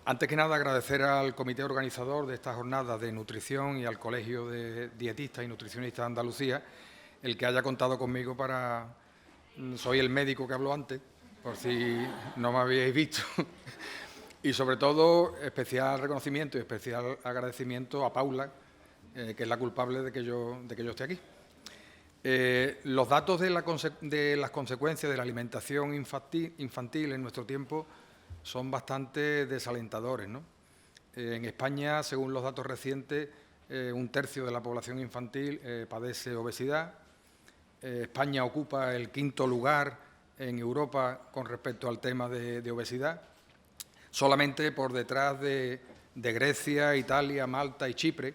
Antes que nada, agradecer al comité organizador de esta jornada de nutrición y al Colegio de Dietistas y Nutricionistas de Andalucía el que haya contado conmigo para... Soy el médico que habló antes, por si no me habíais visto. Y sobre todo, especial reconocimiento y especial agradecimiento a Paula, que es la culpable de que yo esté aquí. Los datos de las consecuencias de la alimentación infantil en nuestro tiempo son bastante desalentadores, ¿no? En España, según los datos recientes, un tercio de la población infantil padece obesidad. España ocupa el 5º lugar en Europa con respecto al tema de obesidad, solamente por detrás de Grecia, Italia, Malta y Chipre.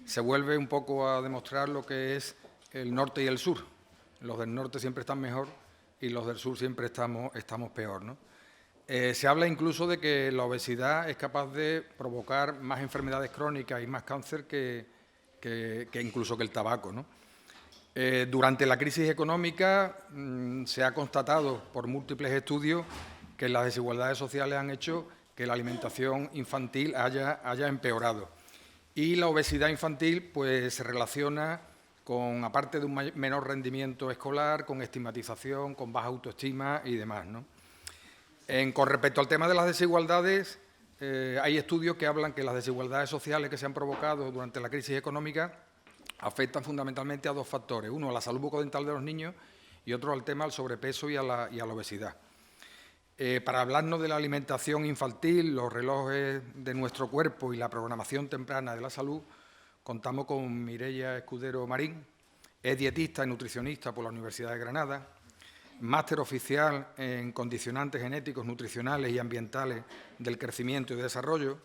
Se vuelve un poco a demostrar lo que es el norte y el sur. Los del norte siempre están mejor y los del sur siempre estamos peor, ¿no? Se habla incluso de que la obesidad es capaz de provocar más enfermedades crónicas y más cáncer que incluso que el tabaco, ¿no? Durante la crisis económica se ha constatado por múltiples estudios que las desigualdades sociales han hecho que la alimentación infantil haya empeorado. Y la obesidad infantil pues, se relaciona con, aparte de un menor rendimiento escolar, con estigmatización, con baja autoestima y demás, ¿no? Con respecto al tema de las desigualdades, hay estudios que hablan que las desigualdades sociales que se han provocado durante la crisis económica afectan fundamentalmente a dos factores. Uno, a la salud bucodental de los niños y otro al tema del sobrepeso y a la obesidad. Para hablarnos de la alimentación infantil, los relojes de nuestro cuerpo y la programación temprana de la salud, contamos con Mireia Escudero Marín, es dietista y nutricionista por la Universidad de Granada, máster oficial en condicionantes genéticos, nutricionales y ambientales del crecimiento y desarrollo,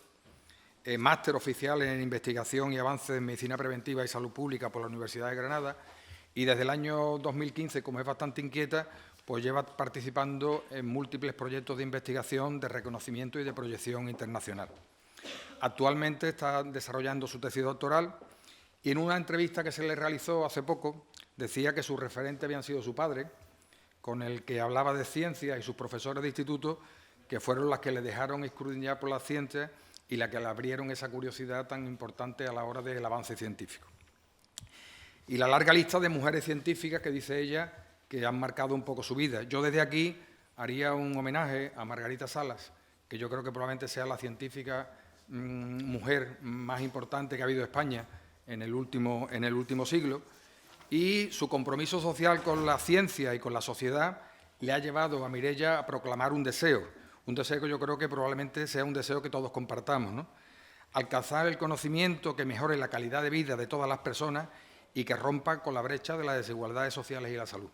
máster oficial en investigación y avances en medicina preventiva y salud pública por la Universidad de Granada y desde el año 2015, como es bastante inquieta, pues lleva participando en múltiples proyectos de investigación, de reconocimiento y de proyección internacional. Actualmente está desarrollando su tesis doctoral y en una entrevista que se le realizó hace poco decía que su referente habían sido su padre, con el que hablaba de ciencia, y sus profesores de instituto, que fueron las que le dejaron escudriñar por las ciencias y las que le abrieron esa curiosidad tan importante a la hora del avance científico. Y la larga lista de mujeres científicas que dice ella que han marcado un poco su vida. Yo desde aquí haría un homenaje a Margarita Salas, que yo creo que probablemente sea la científica mujer más importante que ha habido en España en el último siglo, y su compromiso social con la ciencia y con la sociedad le ha llevado a Mireia a proclamar un deseo que yo creo que probablemente sea un deseo que todos compartamos, ¿no? Alcanzar el conocimiento que mejore la calidad de vida de todas las personas y que rompa con la brecha de las desigualdades sociales y la salud.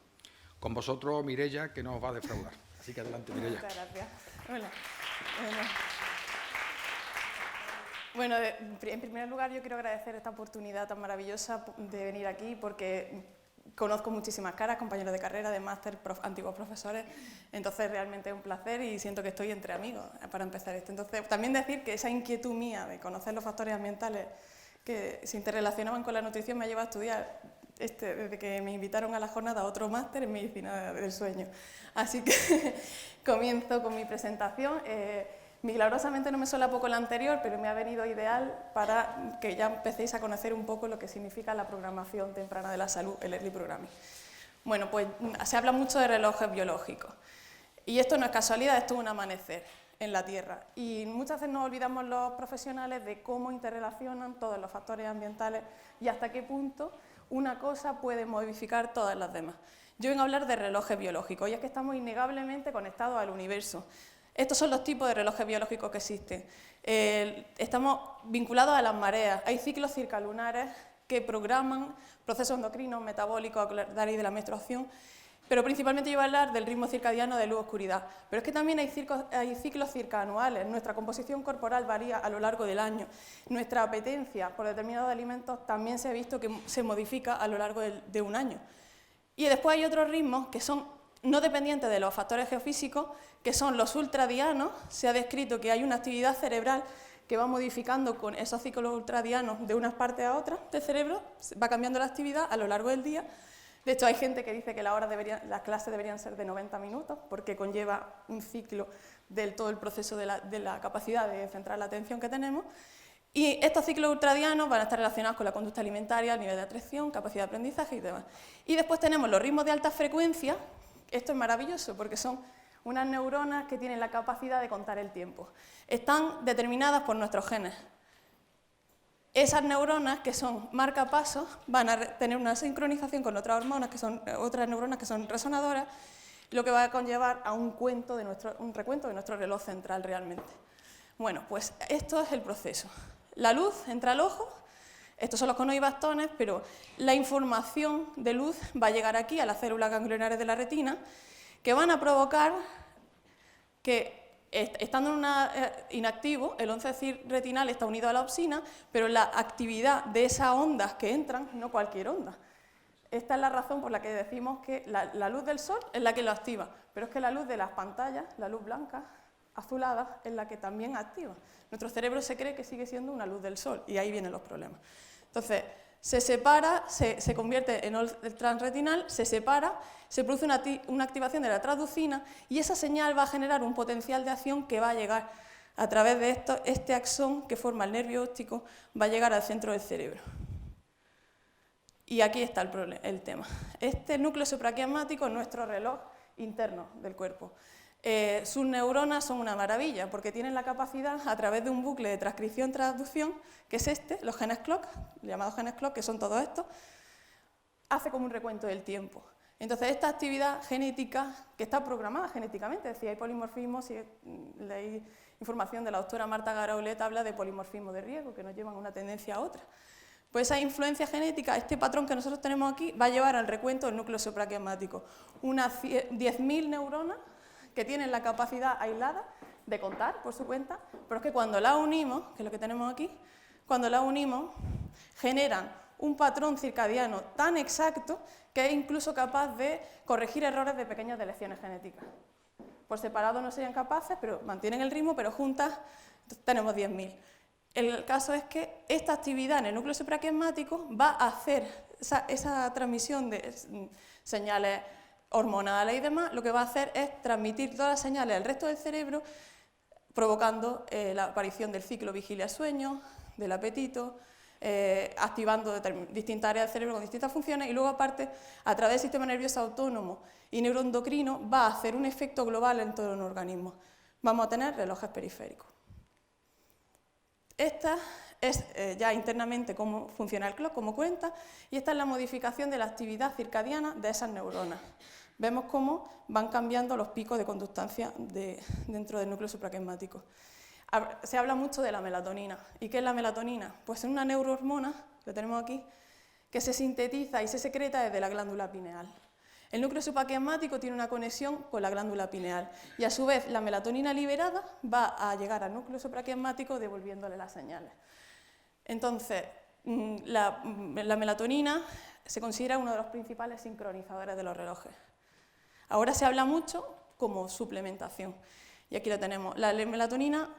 Con vosotros, Mireia, que no os va a defraudar. Así que adelante, Mireia. Muchas gracias. Hola. Bueno, en primer lugar yo quiero agradecer esta oportunidad tan maravillosa de venir aquí porque conozco muchísimas caras, compañeros de carrera, de máster, antiguos profesores, entonces realmente es un placer y siento que estoy entre amigos para empezar esto. Entonces, también decir que esa inquietud mía de conocer los factores ambientales que se interrelacionaban con la nutrición me ha llevado a estudiar desde que me invitaron a la jornada otro máster en medicina del sueño. Así que comienzo con mi presentación. Milagrosamente no me solapó con la anterior, pero me ha venido ideal para que ya empecéis a conocer un poco lo que significa la programación temprana de la salud, el Early Programming. Bueno, pues se habla mucho de relojes biológicos. Y esto no es casualidad, esto es un amanecer en la Tierra. Y muchas veces nos olvidamos los profesionales de cómo interrelacionan todos los factores ambientales y hasta qué punto una cosa puede modificar todas las demás. Yo vengo a hablar de relojes biológicos y es que estamos innegablemente conectados al universo. Estos son los tipos de relojes biológicos que existen. Estamos vinculados a las mareas. Hay ciclos circalunares que programan procesos endocrinos, metabólicos, y de la menstruación, pero principalmente yo voy a hablar del ritmo circadiano de luz-oscuridad. Pero es que también hay ciclos circanuales. Nuestra composición corporal varía a lo largo del año. Nuestra apetencia por determinados alimentos también se ha visto que se modifica a lo largo de un año. Y después hay otros ritmos que son no dependientes de los factores geofísicos, que son los ultradianos. Se ha descrito que hay una actividad cerebral que va modificando con esos ciclos ultradianos de unas partes a otras del cerebro, va cambiando la actividad a lo largo del día. De hecho, hay gente que dice que las clases deberían ser de 90 minutos, porque conlleva un ciclo del todo el proceso de la capacidad de centrar la atención que tenemos. Y estos ciclos ultradianos van a estar relacionados con la conducta alimentaria, el nivel de atención, capacidad de aprendizaje y demás. Y después tenemos los ritmos de alta frecuencia. Esto es maravilloso porque son unas neuronas que tienen la capacidad de contar el tiempo. Están determinadas por nuestros genes. Esas neuronas, que son marcapasos, van a tener una sincronización con otras hormonas, que son otras neuronas que son resonadoras, lo que va a conllevar a un recuento de nuestro reloj central realmente. Bueno, pues esto es el proceso. La luz entra al ojo, estos son los conos y bastones, pero la información de luz va a llegar aquí a las células ganglionares de la retina, que van a provocar que, estando inactivo, el 11-CIR retinal está unido a la opsina, pero la actividad de esas ondas que entran, no cualquier onda. Esta es la razón por la que decimos que la luz del sol es la que lo activa, pero es que la luz de las pantallas, la luz blanca, azulada, es la que también activa. Nuestro cerebro se cree que sigue siendo una luz del sol y ahí vienen los problemas. Entonces, se separa, se convierte en el transretinal, se separa, se produce una activación de la transducina y esa señal va a generar un potencial de acción que va a llegar a través de este axón que forma el nervio óptico, va a llegar al centro del cerebro. Y aquí está el tema. Este núcleo supraquiasmático es nuestro reloj interno del cuerpo. Sus neuronas son una maravilla porque tienen la capacidad, a través de un bucle de transcripción-traducción, que es los genes clock, llamados genes clock, que son todos estos, hace como un recuento del tiempo. Entonces, esta actividad genética, que está programada genéticamente, es decir, hay polimorfismo, si leéis información de la doctora Marta Garaulet, habla de polimorfismo de riesgo, que nos llevan una tendencia a otra. Pues esa influencia genética, este patrón que nosotros tenemos aquí, va a llevar al recuento del núcleo supraquiasmático. Unas 10.000 neuronas que tienen la capacidad aislada de contar por su cuenta, pero es que cuando la unimos, que es lo que tenemos aquí, cuando la unimos, generan un patrón circadiano tan exacto que es incluso capaz de corregir errores de pequeñas deleciones genéticas. Por separado no serían capaces, pero mantienen el ritmo, pero juntas tenemos 10.000. El caso es que esta actividad en el núcleo supraquiasmático va a hacer esa transmisión de señales hormonales y demás, lo que va a hacer es transmitir todas las señales al resto del cerebro, provocando la aparición del ciclo vigilia-sueño, del apetito, activando distintas áreas del cerebro con distintas funciones y luego aparte, a través del sistema nervioso autónomo y neuroendocrino, va a hacer un efecto global en todo el organismo. Vamos a tener relojes periféricos. Esta es ya internamente cómo funciona el clock, cómo cuenta, y esta es la modificación de la actividad circadiana de esas neuronas. Vemos cómo van cambiando los picos de conductancia dentro del núcleo supraquiasmático. Se habla mucho de la melatonina. ¿Y qué es la melatonina? Pues es una neurohormona, lo tenemos aquí, que se sintetiza y se secreta desde la glándula pineal. El núcleo supraquiasmático tiene una conexión con la glándula pineal y a su vez la melatonina liberada va a llegar al núcleo supraquiasmático devolviéndole las señales. Entonces, la melatonina se considera uno de los principales sincronizadores de los relojes. Ahora se habla mucho como suplementación y aquí lo tenemos. La melatonina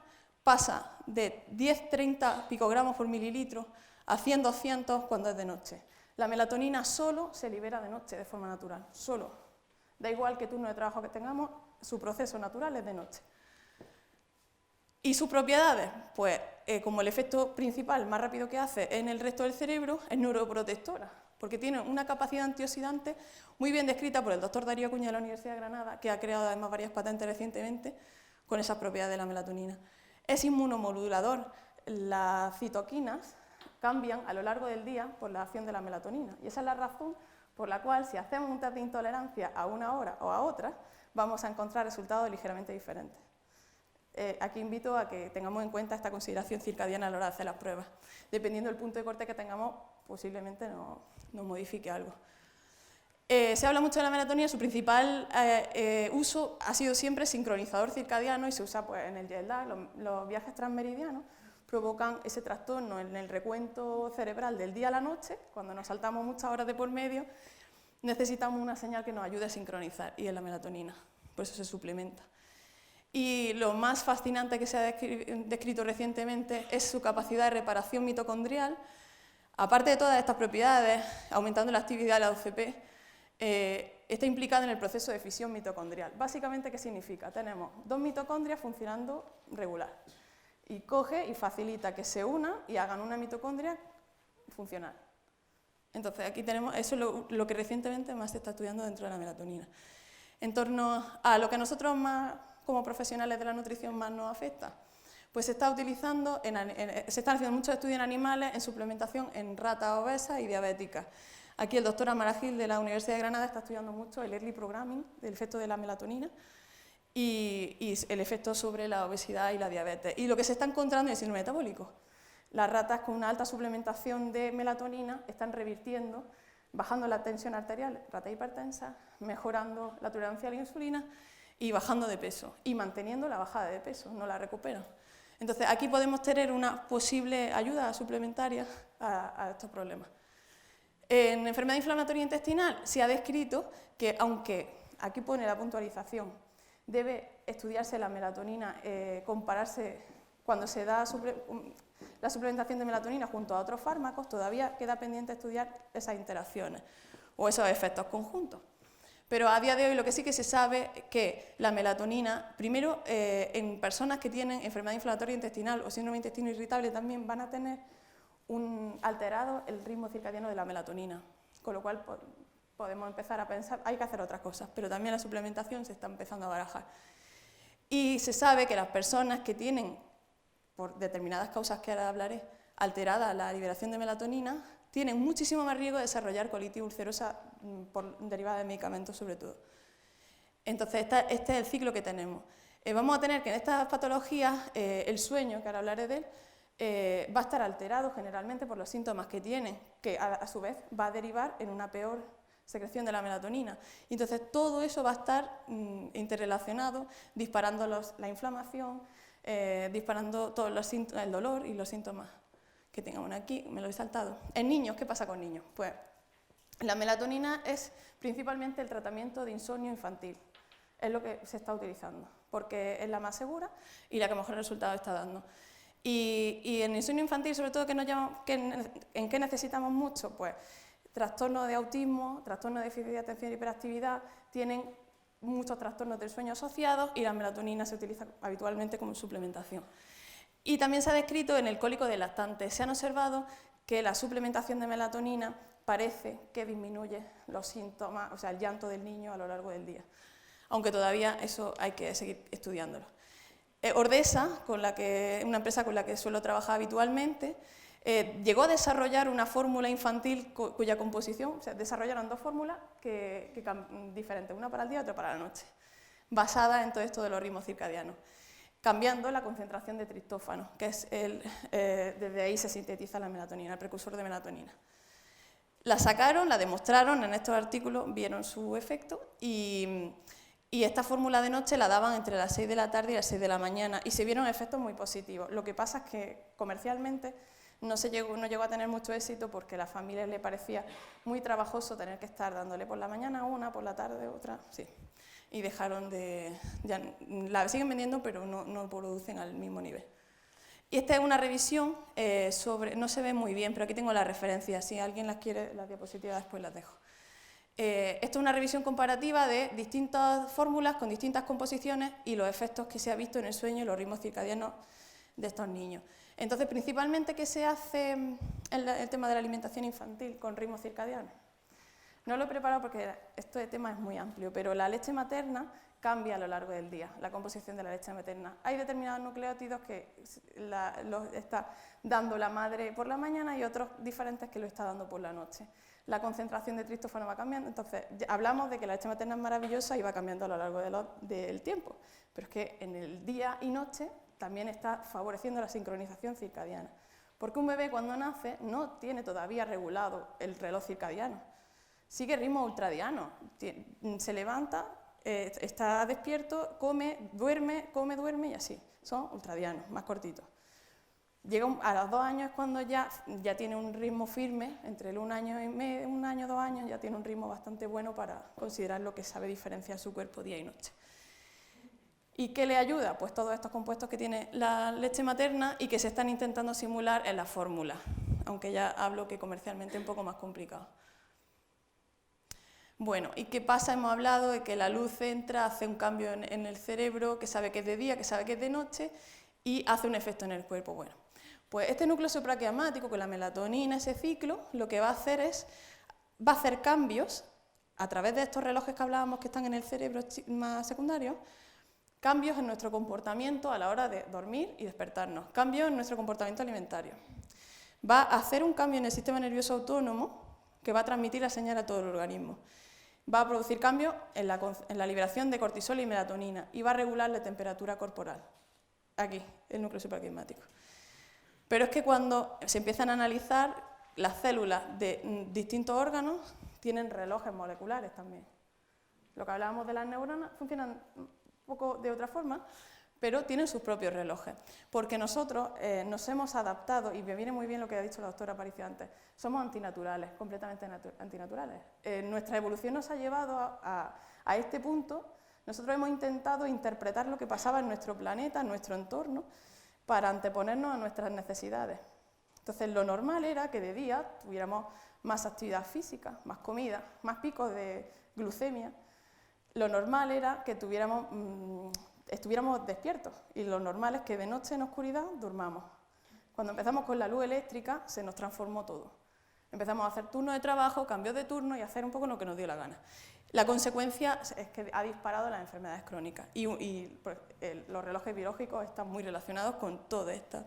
pasa de 10-30 picogramos por mililitro a 100-200 cuando es de noche. La melatonina solo se libera de noche de forma natural, solo. Da igual qué turno de trabajo que tengamos, su proceso natural es de noche. ¿Y sus propiedades? Pues como el efecto principal más rápido que hace en el resto del cerebro, es neuroprotectora, porque tiene una capacidad antioxidante muy bien descrita por el doctor Darío Acuña de la Universidad de Granada, que ha creado además varias patentes recientemente con esas propiedades de la melatonina. Es inmunomodulador. Las citoquinas cambian a lo largo del día por la acción de la melatonina. Y esa es la razón por la cual, si hacemos un test de intolerancia a una hora o a otra, vamos a encontrar resultados ligeramente diferentes. Aquí invito a que tengamos en cuenta esta consideración circadiana a la hora de hacer las pruebas. Dependiendo del punto de corte que tengamos, posiblemente nos modifique algo. Se habla mucho de la melatonina, su principal uso ha sido siempre sincronizador circadiano y se usa pues, en el jet lag, los viajes transmeridianos provocan ese trastorno en el recuento cerebral del día a la noche, cuando nos saltamos muchas horas de por medio, necesitamos una señal que nos ayude a sincronizar, y es la melatonina, por eso se suplementa. Y lo más fascinante que se ha descrito recientemente es su capacidad de reparación mitocondrial. Aparte de todas estas propiedades, aumentando la actividad de la OCP, está implicado en el proceso de fisión mitocondrial. Básicamente, ¿qué significa? Tenemos 2 mitocondrias funcionando regular y coge y facilita que se unan y hagan una mitocondria funcional. Entonces, aquí tenemos, eso es lo que recientemente más se está estudiando dentro de la melatonina. En torno a lo que a nosotros más, como profesionales de la nutrición, más nos afecta, pues se está utilizando, se están haciendo muchos estudios en animales en suplementación en ratas obesas y diabéticas. Aquí el doctor Amara Gil de la Universidad de Granada está estudiando mucho el early programming, del efecto de la melatonina y el efecto sobre la obesidad y la diabetes. Y lo que se está encontrando es el síndrome metabólico. Las ratas con una alta suplementación de melatonina están revirtiendo, bajando la tensión arterial, rata hipertensa, mejorando la tolerancia a la insulina y bajando de peso, y manteniendo la bajada de peso, no la recuperan. Entonces, aquí podemos tener una posible ayuda suplementaria a estos problemas. En enfermedad inflamatoria intestinal se ha descrito que, aunque aquí pone la puntualización, debe estudiarse la melatonina, compararse cuando se da la suplementación de melatonina junto a otros fármacos, todavía queda pendiente estudiar esas interacciones o esos efectos conjuntos. Pero a día de hoy lo que sí que se sabe es que la melatonina, primero, en personas que tienen enfermedad inflamatoria intestinal o síndrome de intestino irritable también van a tener alterado el ritmo circadiano de la melatonina, con lo cual podemos empezar a pensar, hay que hacer otras cosas, pero también la suplementación se está empezando a barajar. Y se sabe que las personas que tienen, por determinadas causas que ahora hablaré, alterada la liberación de melatonina, tienen muchísimo más riesgo de desarrollar colitis ulcerosa derivada de medicamentos sobre todo. Entonces, este es el ciclo que tenemos. Vamos a tener que en estas patologías el sueño, que ahora hablaré de él, va a estar alterado generalmente por los síntomas que tienen, que a su vez va a derivar en una peor secreción de la melatonina. Entonces, todo eso va a estar interrelacionado, disparando la inflamación, disparando todos los síntomas, el dolor y los síntomas que tengamos aquí. Me lo he saltado. En niños, ¿qué pasa con niños? Pues la melatonina es principalmente el tratamiento de insomnio infantil. Es lo que se está utilizando, porque es la más segura y la que mejor resultado está dando. Y en insomnio infantil, sobre todo, ¿en qué necesitamos mucho? Pues trastornos de autismo, trastornos de déficit de atención y hiperactividad, tienen muchos trastornos del sueño asociados y la melatonina se utiliza habitualmente como suplementación. Y también se ha descrito en el cólico de lactantes. Se han observado que la suplementación de melatonina parece que disminuye los síntomas, o sea, el llanto del niño a lo largo del día. Aunque todavía eso hay que seguir estudiándolo. Ordesa, una empresa con la que suelo trabajar habitualmente, llegó a desarrollar una fórmula infantil cuya composición, o sea, desarrollaron 2 fórmulas diferentes, una para el día y otra para la noche, basadas en todo esto de los ritmos circadianos, cambiando la concentración de triptófano, que es desde ahí se sintetiza la melatonina, el precursor de melatonina. La sacaron, la demostraron, en estos artículos vieron su efecto y esta fórmula de noche la daban entre las 6 de la tarde y las 6 de la mañana y se vieron efectos muy positivos. Lo que pasa es que comercialmente no llegó a tener mucho éxito porque a las familias le parecía muy trabajoso tener que estar dándole por la mañana una, por la tarde otra, sí. Y dejaron la siguen vendiendo, pero no producen al mismo nivel. Y esta es una revisión no se ve muy bien, pero aquí tengo las referencias, si alguien las quiere, las diapositivas después las dejo. Esto es una revisión comparativa de distintas fórmulas con distintas composiciones y los efectos que se ha visto en el sueño y los ritmos circadianos de estos niños. Entonces, principalmente, ¿qué se hace el tema de la alimentación infantil con ritmos circadianos? No lo he preparado porque este tema es muy amplio, pero la leche materna cambia a lo largo del día, la composición de la leche materna. Hay determinados nucleótidos que los está dando la madre por la mañana y otros diferentes que lo está dando por la noche. La concentración de triptófano va cambiando, entonces hablamos de que la leche materna es maravillosa y va cambiando a lo largo del tiempo, pero es que en el día y noche también está favoreciendo la sincronización circadiana, porque un bebé cuando nace no tiene todavía regulado el reloj circadiano, sigue ritmo ultradiano, se levanta, está despierto, come, duerme y así, son ultradianos, más cortitos. Llega a los 2 años cuando ya tiene un ritmo firme, entre el 1 año y medio, 1 año, 2 años, ya tiene un ritmo bastante bueno para considerar lo que sabe diferenciar su cuerpo día y noche. ¿Y qué le ayuda? Pues todos estos compuestos que tiene la leche materna y que se están intentando simular en la fórmula, aunque ya hablo que comercialmente es un poco más complicado. Bueno, ¿y qué pasa? Hemos hablado de que la luz entra, hace un cambio en el cerebro, que sabe que es de día, que sabe que es de noche, y hace un efecto en el cuerpo. Bueno, pues este núcleo supraquiasmático, con la melatonina, ese ciclo, lo que va a hacer es, va a hacer cambios, a través de estos relojes que hablábamos que están en el cerebro más secundario, cambios en nuestro comportamiento a la hora de dormir y despertarnos, cambios en nuestro comportamiento alimentario. Va a hacer un cambio en el sistema nervioso autónomo que va a transmitir la señal a todo el organismo. Va a producir cambios en la liberación de cortisol y melatonina y va a regular la temperatura corporal. Aquí, el núcleo supraquiasmático. Pero es que cuando se empiezan a analizar, las células de distintos órganos tienen relojes moleculares también. Lo que hablábamos de las neuronas funcionan un poco de otra forma, pero tienen sus propios relojes. Porque nosotros nos hemos adaptado, y me viene muy bien lo que ha dicho la doctora Aparicio antes, somos antinaturales, completamente antinaturales. Nuestra evolución nos ha llevado a este punto. Nosotros hemos intentado interpretar lo que pasaba en nuestro planeta, en nuestro entorno, para anteponernos a nuestras necesidades. Entonces, lo normal era que de día tuviéramos más actividad física, más comida, más picos de glucemia. Lo normal era que estuviéramos despiertos, y lo normal es que de noche en oscuridad durmamos. Cuando empezamos con la luz eléctrica se nos transformó todo. Empezamos a hacer turnos de trabajo, cambios de turno y a hacer un poco lo que nos dio la gana. La consecuencia es que ha disparado las enfermedades crónicas y pues, los relojes biológicos están muy relacionados con todo este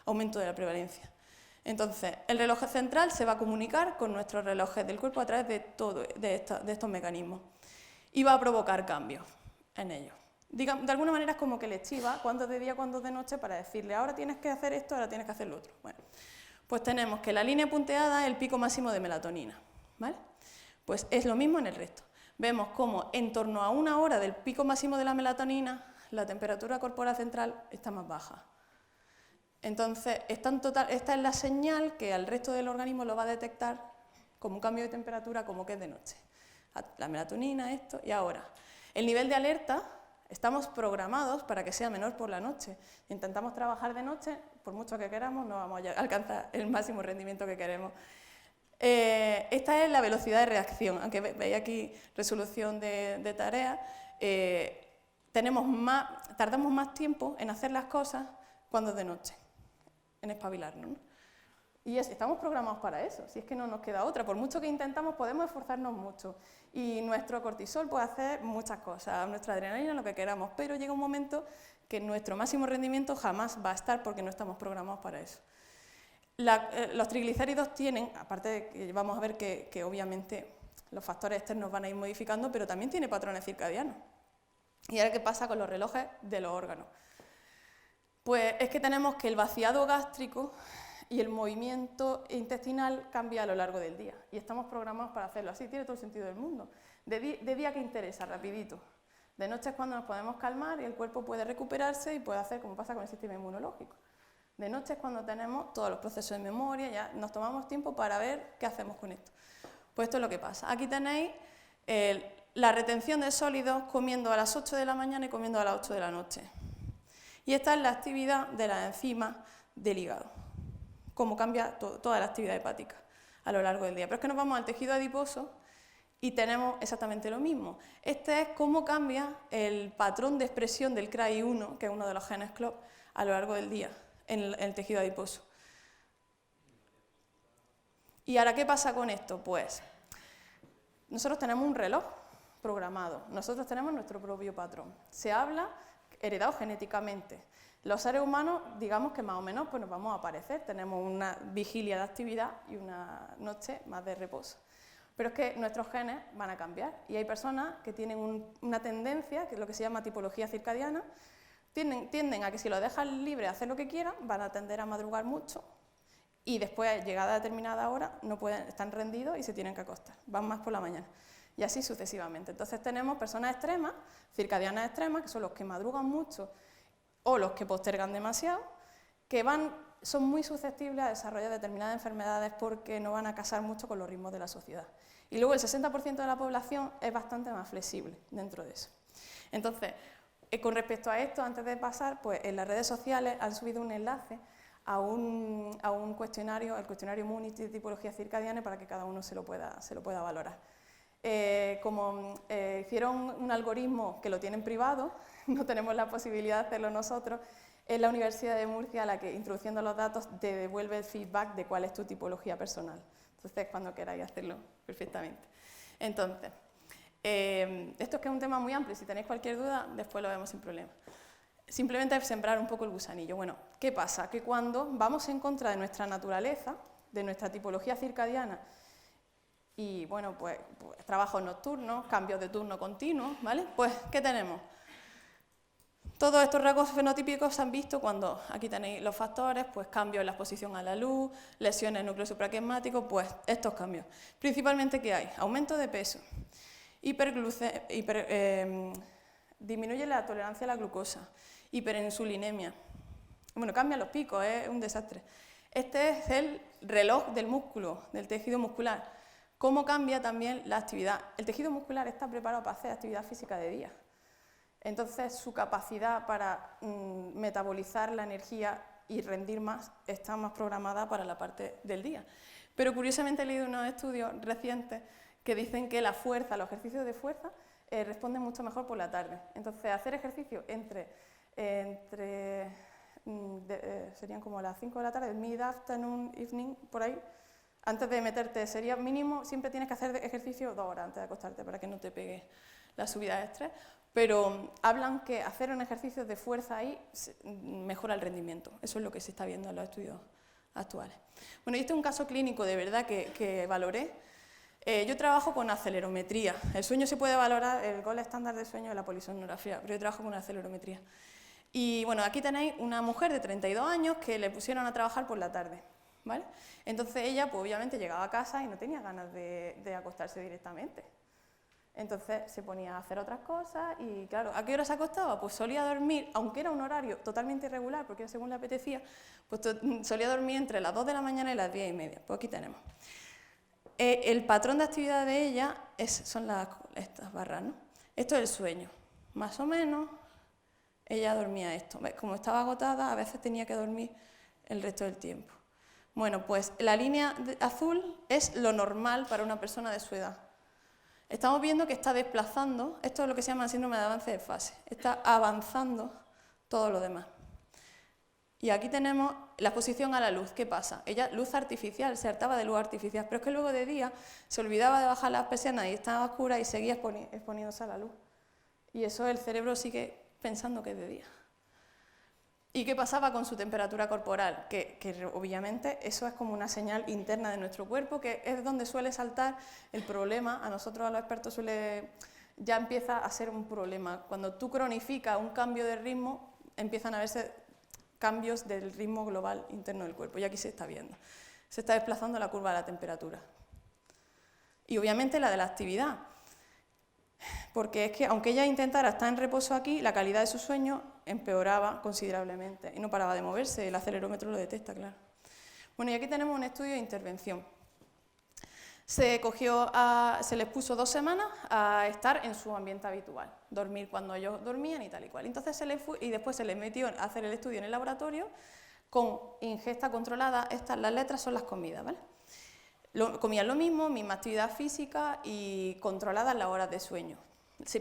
aumento de la prevalencia. Entonces, el reloj central se va a comunicar con nuestros relojes del cuerpo a través de estos mecanismos y va a provocar cambios en ellos. De alguna manera es como que les chiva cuándo es de día, cuándo es de noche, para decirle ahora tienes que hacer esto, ahora tienes que hacer lo otro. Bueno, pues tenemos que la línea punteada es el pico máximo de melatonina, ¿vale? Pues es lo mismo en el resto. Vemos cómo en torno a 1 hora del pico máximo de la melatonina, la temperatura corporal central está más baja. Entonces, esta es la señal que al resto del organismo lo va a detectar como un cambio de temperatura, como que es de noche. La melatonina, esto, y ahora. El nivel de alerta, estamos programados para que sea menor por la noche. Intentamos trabajar de noche, por mucho que queramos, no vamos a alcanzar el máximo rendimiento que queremos. Esta es la velocidad de reacción, aunque veis aquí resolución de tareas, tardamos más tiempo en hacer las cosas cuando es de noche, en espabilarnos, ¿no? Y estamos programados para eso, si es que no nos queda otra. Por mucho que intentamos, podemos esforzarnos mucho. Y nuestro cortisol puede hacer muchas cosas, nuestra adrenalina, lo que queramos, pero llega un momento que nuestro máximo rendimiento jamás va a estar porque no estamos programados para eso. Los triglicéridos tienen, aparte de que vamos a ver que obviamente los factores externos van a ir modificando, pero también tiene patrones circadianos. ¿Y ahora qué pasa con los relojes de los órganos? Pues es que tenemos que el vaciado gástrico y el movimiento intestinal cambia a lo largo del día, y estamos programados para hacerlo así, tiene todo el sentido del mundo. De día, ¿qué interesa? Rapidito. De noche es cuando nos podemos calmar y el cuerpo puede recuperarse y puede hacer como pasa con el sistema inmunológico. De noche es cuando tenemos todos los procesos de memoria, ya nos tomamos tiempo para ver qué hacemos con esto. Pues esto es lo que pasa. Aquí tenéis la retención de sólidos comiendo a las 8 de la mañana y comiendo a las 8 de la noche. Y esta es la actividad de las enzimas del hígado, cómo cambia toda la actividad hepática a lo largo del día. Pero es que nos vamos al tejido adiposo y tenemos exactamente lo mismo. Este es cómo cambia el patrón de expresión del CRAI1, que es uno de los genes CLOP, a lo largo del día en el tejido adiposo. ¿Y ahora qué pasa con esto? Pues nosotros tenemos un reloj programado, nosotros tenemos nuestro propio patrón. Se habla heredado genéticamente. Los seres humanos, digamos que más o menos pues nos vamos a parecer, tenemos una vigilia de actividad y una noche más de reposo. Pero es que nuestros genes van a cambiar y hay personas que tienen una tendencia, que es lo que se llama tipología circadiana, tienden a que si lo dejan libre a hacer lo que quieran, van a tender a madrugar mucho y después, llegada a determinada hora, no pueden, están rendidos y se tienen que acostar, van más por la mañana. Y así sucesivamente. Entonces tenemos personas extremas, circadianas extremas, que son los que madrugan mucho o los que postergan demasiado, que son muy susceptibles a desarrollar determinadas enfermedades porque no van a casar mucho con los ritmos de la sociedad. Y luego el 60% de la población es bastante más flexible dentro de eso. Entonces, con respecto a esto, antes de pasar, pues en las redes sociales han subido un enlace a un cuestionario, el cuestionario Munich de tipología circadiana, para que cada uno se lo pueda valorar. como hicieron un algoritmo que lo tienen privado, no tenemos la posibilidad de hacerlo nosotros, es la Universidad de Murcia la que, introduciendo los datos, te devuelve el feedback de cuál es tu tipología personal. Entonces, cuando queráis hacerlo perfectamente. Entonces, esto es que es un tema muy amplio, si tenéis cualquier duda, después lo vemos sin problema. Simplemente sembrar un poco el gusanillo. Bueno, ¿qué pasa? Que cuando vamos en contra de nuestra naturaleza, de nuestra tipología circadiana, y bueno, pues trabajos nocturnos, cambios de turno continuos, ¿vale? Pues, ¿qué tenemos? Todos estos rasgos fenotípicos se han visto cuando, aquí tenéis los factores, pues cambios en la exposición a la luz, lesiones en el núcleo supraquiasmático, pues estos cambios. Principalmente, ¿qué hay? Aumento de peso, disminuye la tolerancia a la glucosa, hiperinsulinemia. Bueno, cambian los picos, es un desastre. Este es el reloj del músculo, del tejido muscular. ¿Cómo cambia también la actividad? El tejido muscular está preparado para hacer actividad física de día. Entonces, su capacidad para metabolizar la energía y rendir más está más programada para la parte del día. Pero curiosamente he leído unos estudios recientes que dicen que la fuerza, los ejercicios de fuerza, responden mucho mejor por la tarde. Entonces, hacer ejercicio serían como las 5 de la tarde, mid afternoon, evening, por ahí, antes de meterte, sería mínimo, siempre tienes que hacer ejercicio 2 horas antes de acostarte para que no te pegue la subida de estrés, pero hablan que hacer un ejercicio de fuerza ahí mejora el rendimiento. Eso es lo que se está viendo en los estudios actuales. Bueno, y este es un caso clínico de verdad que valoré. Yo trabajo con acelerometría. El sueño se puede valorar, el gol estándar de sueño es la polisomnografía, pero yo trabajo con acelerometría. Y bueno, aquí tenéis una mujer de 32 años que le pusieron a trabajar por la tarde, ¿vale? Entonces ella, pues obviamente llegaba a casa y no tenía ganas de acostarse directamente. Entonces se ponía a hacer otras cosas y claro, ¿a qué hora se acostaba? Pues solía dormir, aunque era un horario totalmente irregular, porque era según le apetecía, pues solía dormir entre las 2 de la mañana y las 10:30. Pues aquí tenemos. El patrón de actividad de ella son estas barras, ¿no? Esto es el sueño. Más o menos, ella dormía esto. Como estaba agotada, a veces tenía que dormir el resto del tiempo. Bueno, pues la línea azul es lo normal para una persona de su edad. Estamos viendo que está desplazando, esto es lo que se llama síndrome de avance de fase, está avanzando todo lo demás. Y aquí tenemos la exposición a la luz. ¿Qué pasa? Ella, luz artificial, se hartaba de luz artificial, pero es que luego de día se olvidaba de bajar las persianas y estaba oscura y seguía exponiéndose a la luz. Y eso el cerebro sigue pensando que es de día. ¿Y qué pasaba con su temperatura corporal? Que obviamente eso es como una señal interna de nuestro cuerpo, que es donde suele saltar el problema. A nosotros, a los expertos, ya empieza a ser un problema. Cuando tú cronificas un cambio de ritmo, empiezan a verse cambios del ritmo global interno del cuerpo. Y aquí se está viendo. Se está desplazando la curva de la temperatura. Y obviamente la de la actividad. Porque es que, aunque ella intentara estar en reposo aquí, la calidad de su sueño empeoraba considerablemente y no paraba de moverse, el acelerómetro lo detecta, claro. Bueno, y aquí tenemos un estudio de intervención. Se les puso 2 semanas a estar en su ambiente habitual, dormir cuando ellos dormían y tal y cual. Entonces y después se les metió a hacer el estudio en el laboratorio con ingesta controlada. Las letras son las comidas, ¿vale? Comían lo mismo, misma actividad física y controladas las horas de sueño.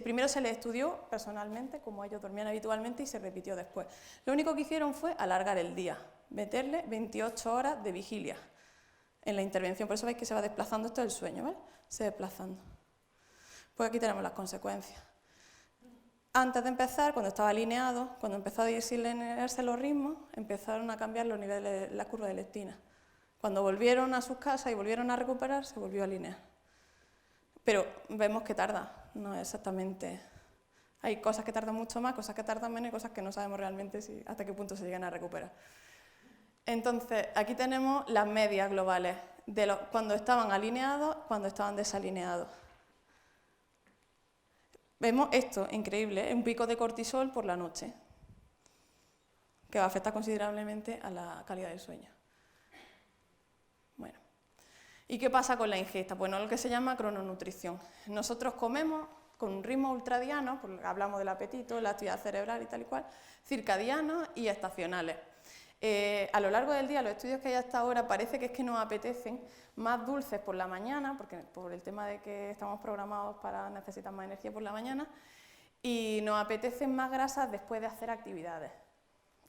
Primero se les estudió personalmente, como ellos dormían habitualmente, y se repitió después. Lo único que hicieron fue alargar el día, meterle 28 horas de vigilia en la intervención. Por eso veis que se va desplazando, esto es el sueño, ¿vale? Se va desplazando. Pues aquí tenemos las consecuencias. Antes de empezar, cuando estaba alineado, cuando empezó a desalinearse los ritmos, empezaron a cambiar los niveles de la curva de leptina. Cuando volvieron a sus casas y volvieron a recuperar, se volvió a alinear. Pero vemos que tarda, no es exactamente... Hay cosas que tardan mucho más, cosas que tardan menos y cosas que no sabemos realmente hasta qué punto se llegan a recuperar. Entonces, aquí tenemos las medias globales de cuando estaban alineados, cuando estaban desalineados. Vemos esto, increíble, un pico de cortisol por la noche, que va a afectar considerablemente a la calidad del sueño. Bueno, ¿y qué pasa con la ingesta? Pues no, lo que se llama crononutrición. Nosotros comemos con un ritmo ultradiano, porque hablamos del apetito, la actividad cerebral y tal y cual, circadianos y estacionales. A lo largo del día, los estudios que hay hasta ahora parece que es que nos apetecen más dulces por la mañana, porque por el tema de que estamos programados para necesitar más energía por la mañana, y nos apetecen más grasas después de hacer actividades.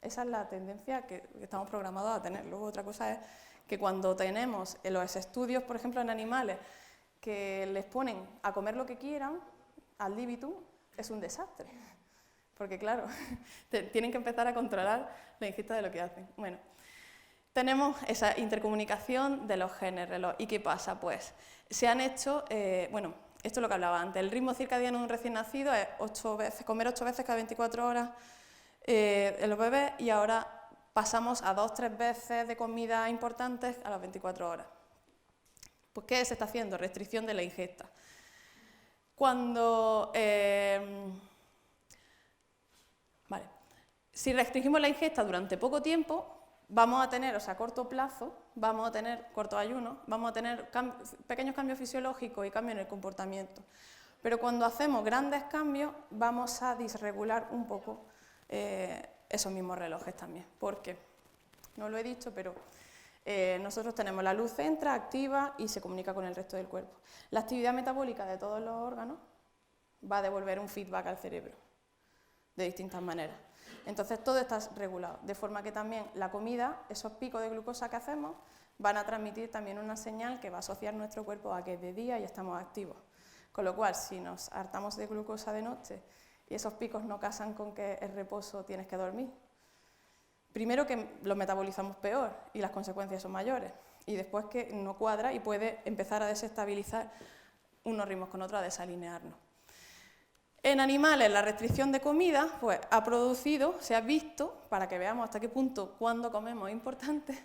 Esa es la tendencia que estamos programados a tener. Luego otra cosa es que cuando tenemos en los estudios, por ejemplo, en animales, que les ponen a comer lo que quieran, al libitum, es un desastre. Porque claro, tienen que empezar a controlar la ingesta de lo que hacen. Bueno, tenemos esa intercomunicación de los genes reloj. ¿Y qué pasa? Pues se han hecho, bueno, esto es lo que hablaba antes, el ritmo circadiano de un recién nacido es comer 8 veces cada 24 horas en los bebés, y ahora pasamos a 2 o 3 veces de comida importantes a las 24 horas. Pues ¿qué se está haciendo? Restricción de la ingesta. Si restringimos la ingesta durante poco tiempo, vamos a tener, o sea, a corto plazo, vamos a tener corto ayuno, vamos a tener pequeños cambios fisiológicos y cambios en el comportamiento. Pero cuando hacemos grandes cambios, vamos a disregular un poco esos mismos relojes también. Porque, no lo he dicho, pero nosotros tenemos la luz entra, activa y se comunica con el resto del cuerpo. La actividad metabólica de todos los órganos va a devolver un feedback al cerebro de distintas maneras. Entonces todo está regulado, de forma que también la comida, esos picos de glucosa que hacemos, van a transmitir también una señal que va a asociar nuestro cuerpo a que es de día y estamos activos. Con lo cual, si nos hartamos de glucosa de noche y esos picos no casan con que es reposo, tienes que dormir, primero que lo metabolizamos peor y las consecuencias son mayores, y después que no cuadra y puede empezar a desestabilizar unos ritmos con otros, a desalinearnos. En animales, la restricción de comida pues, ha producido, se ha visto, para que veamos hasta qué punto cuando comemos es importante,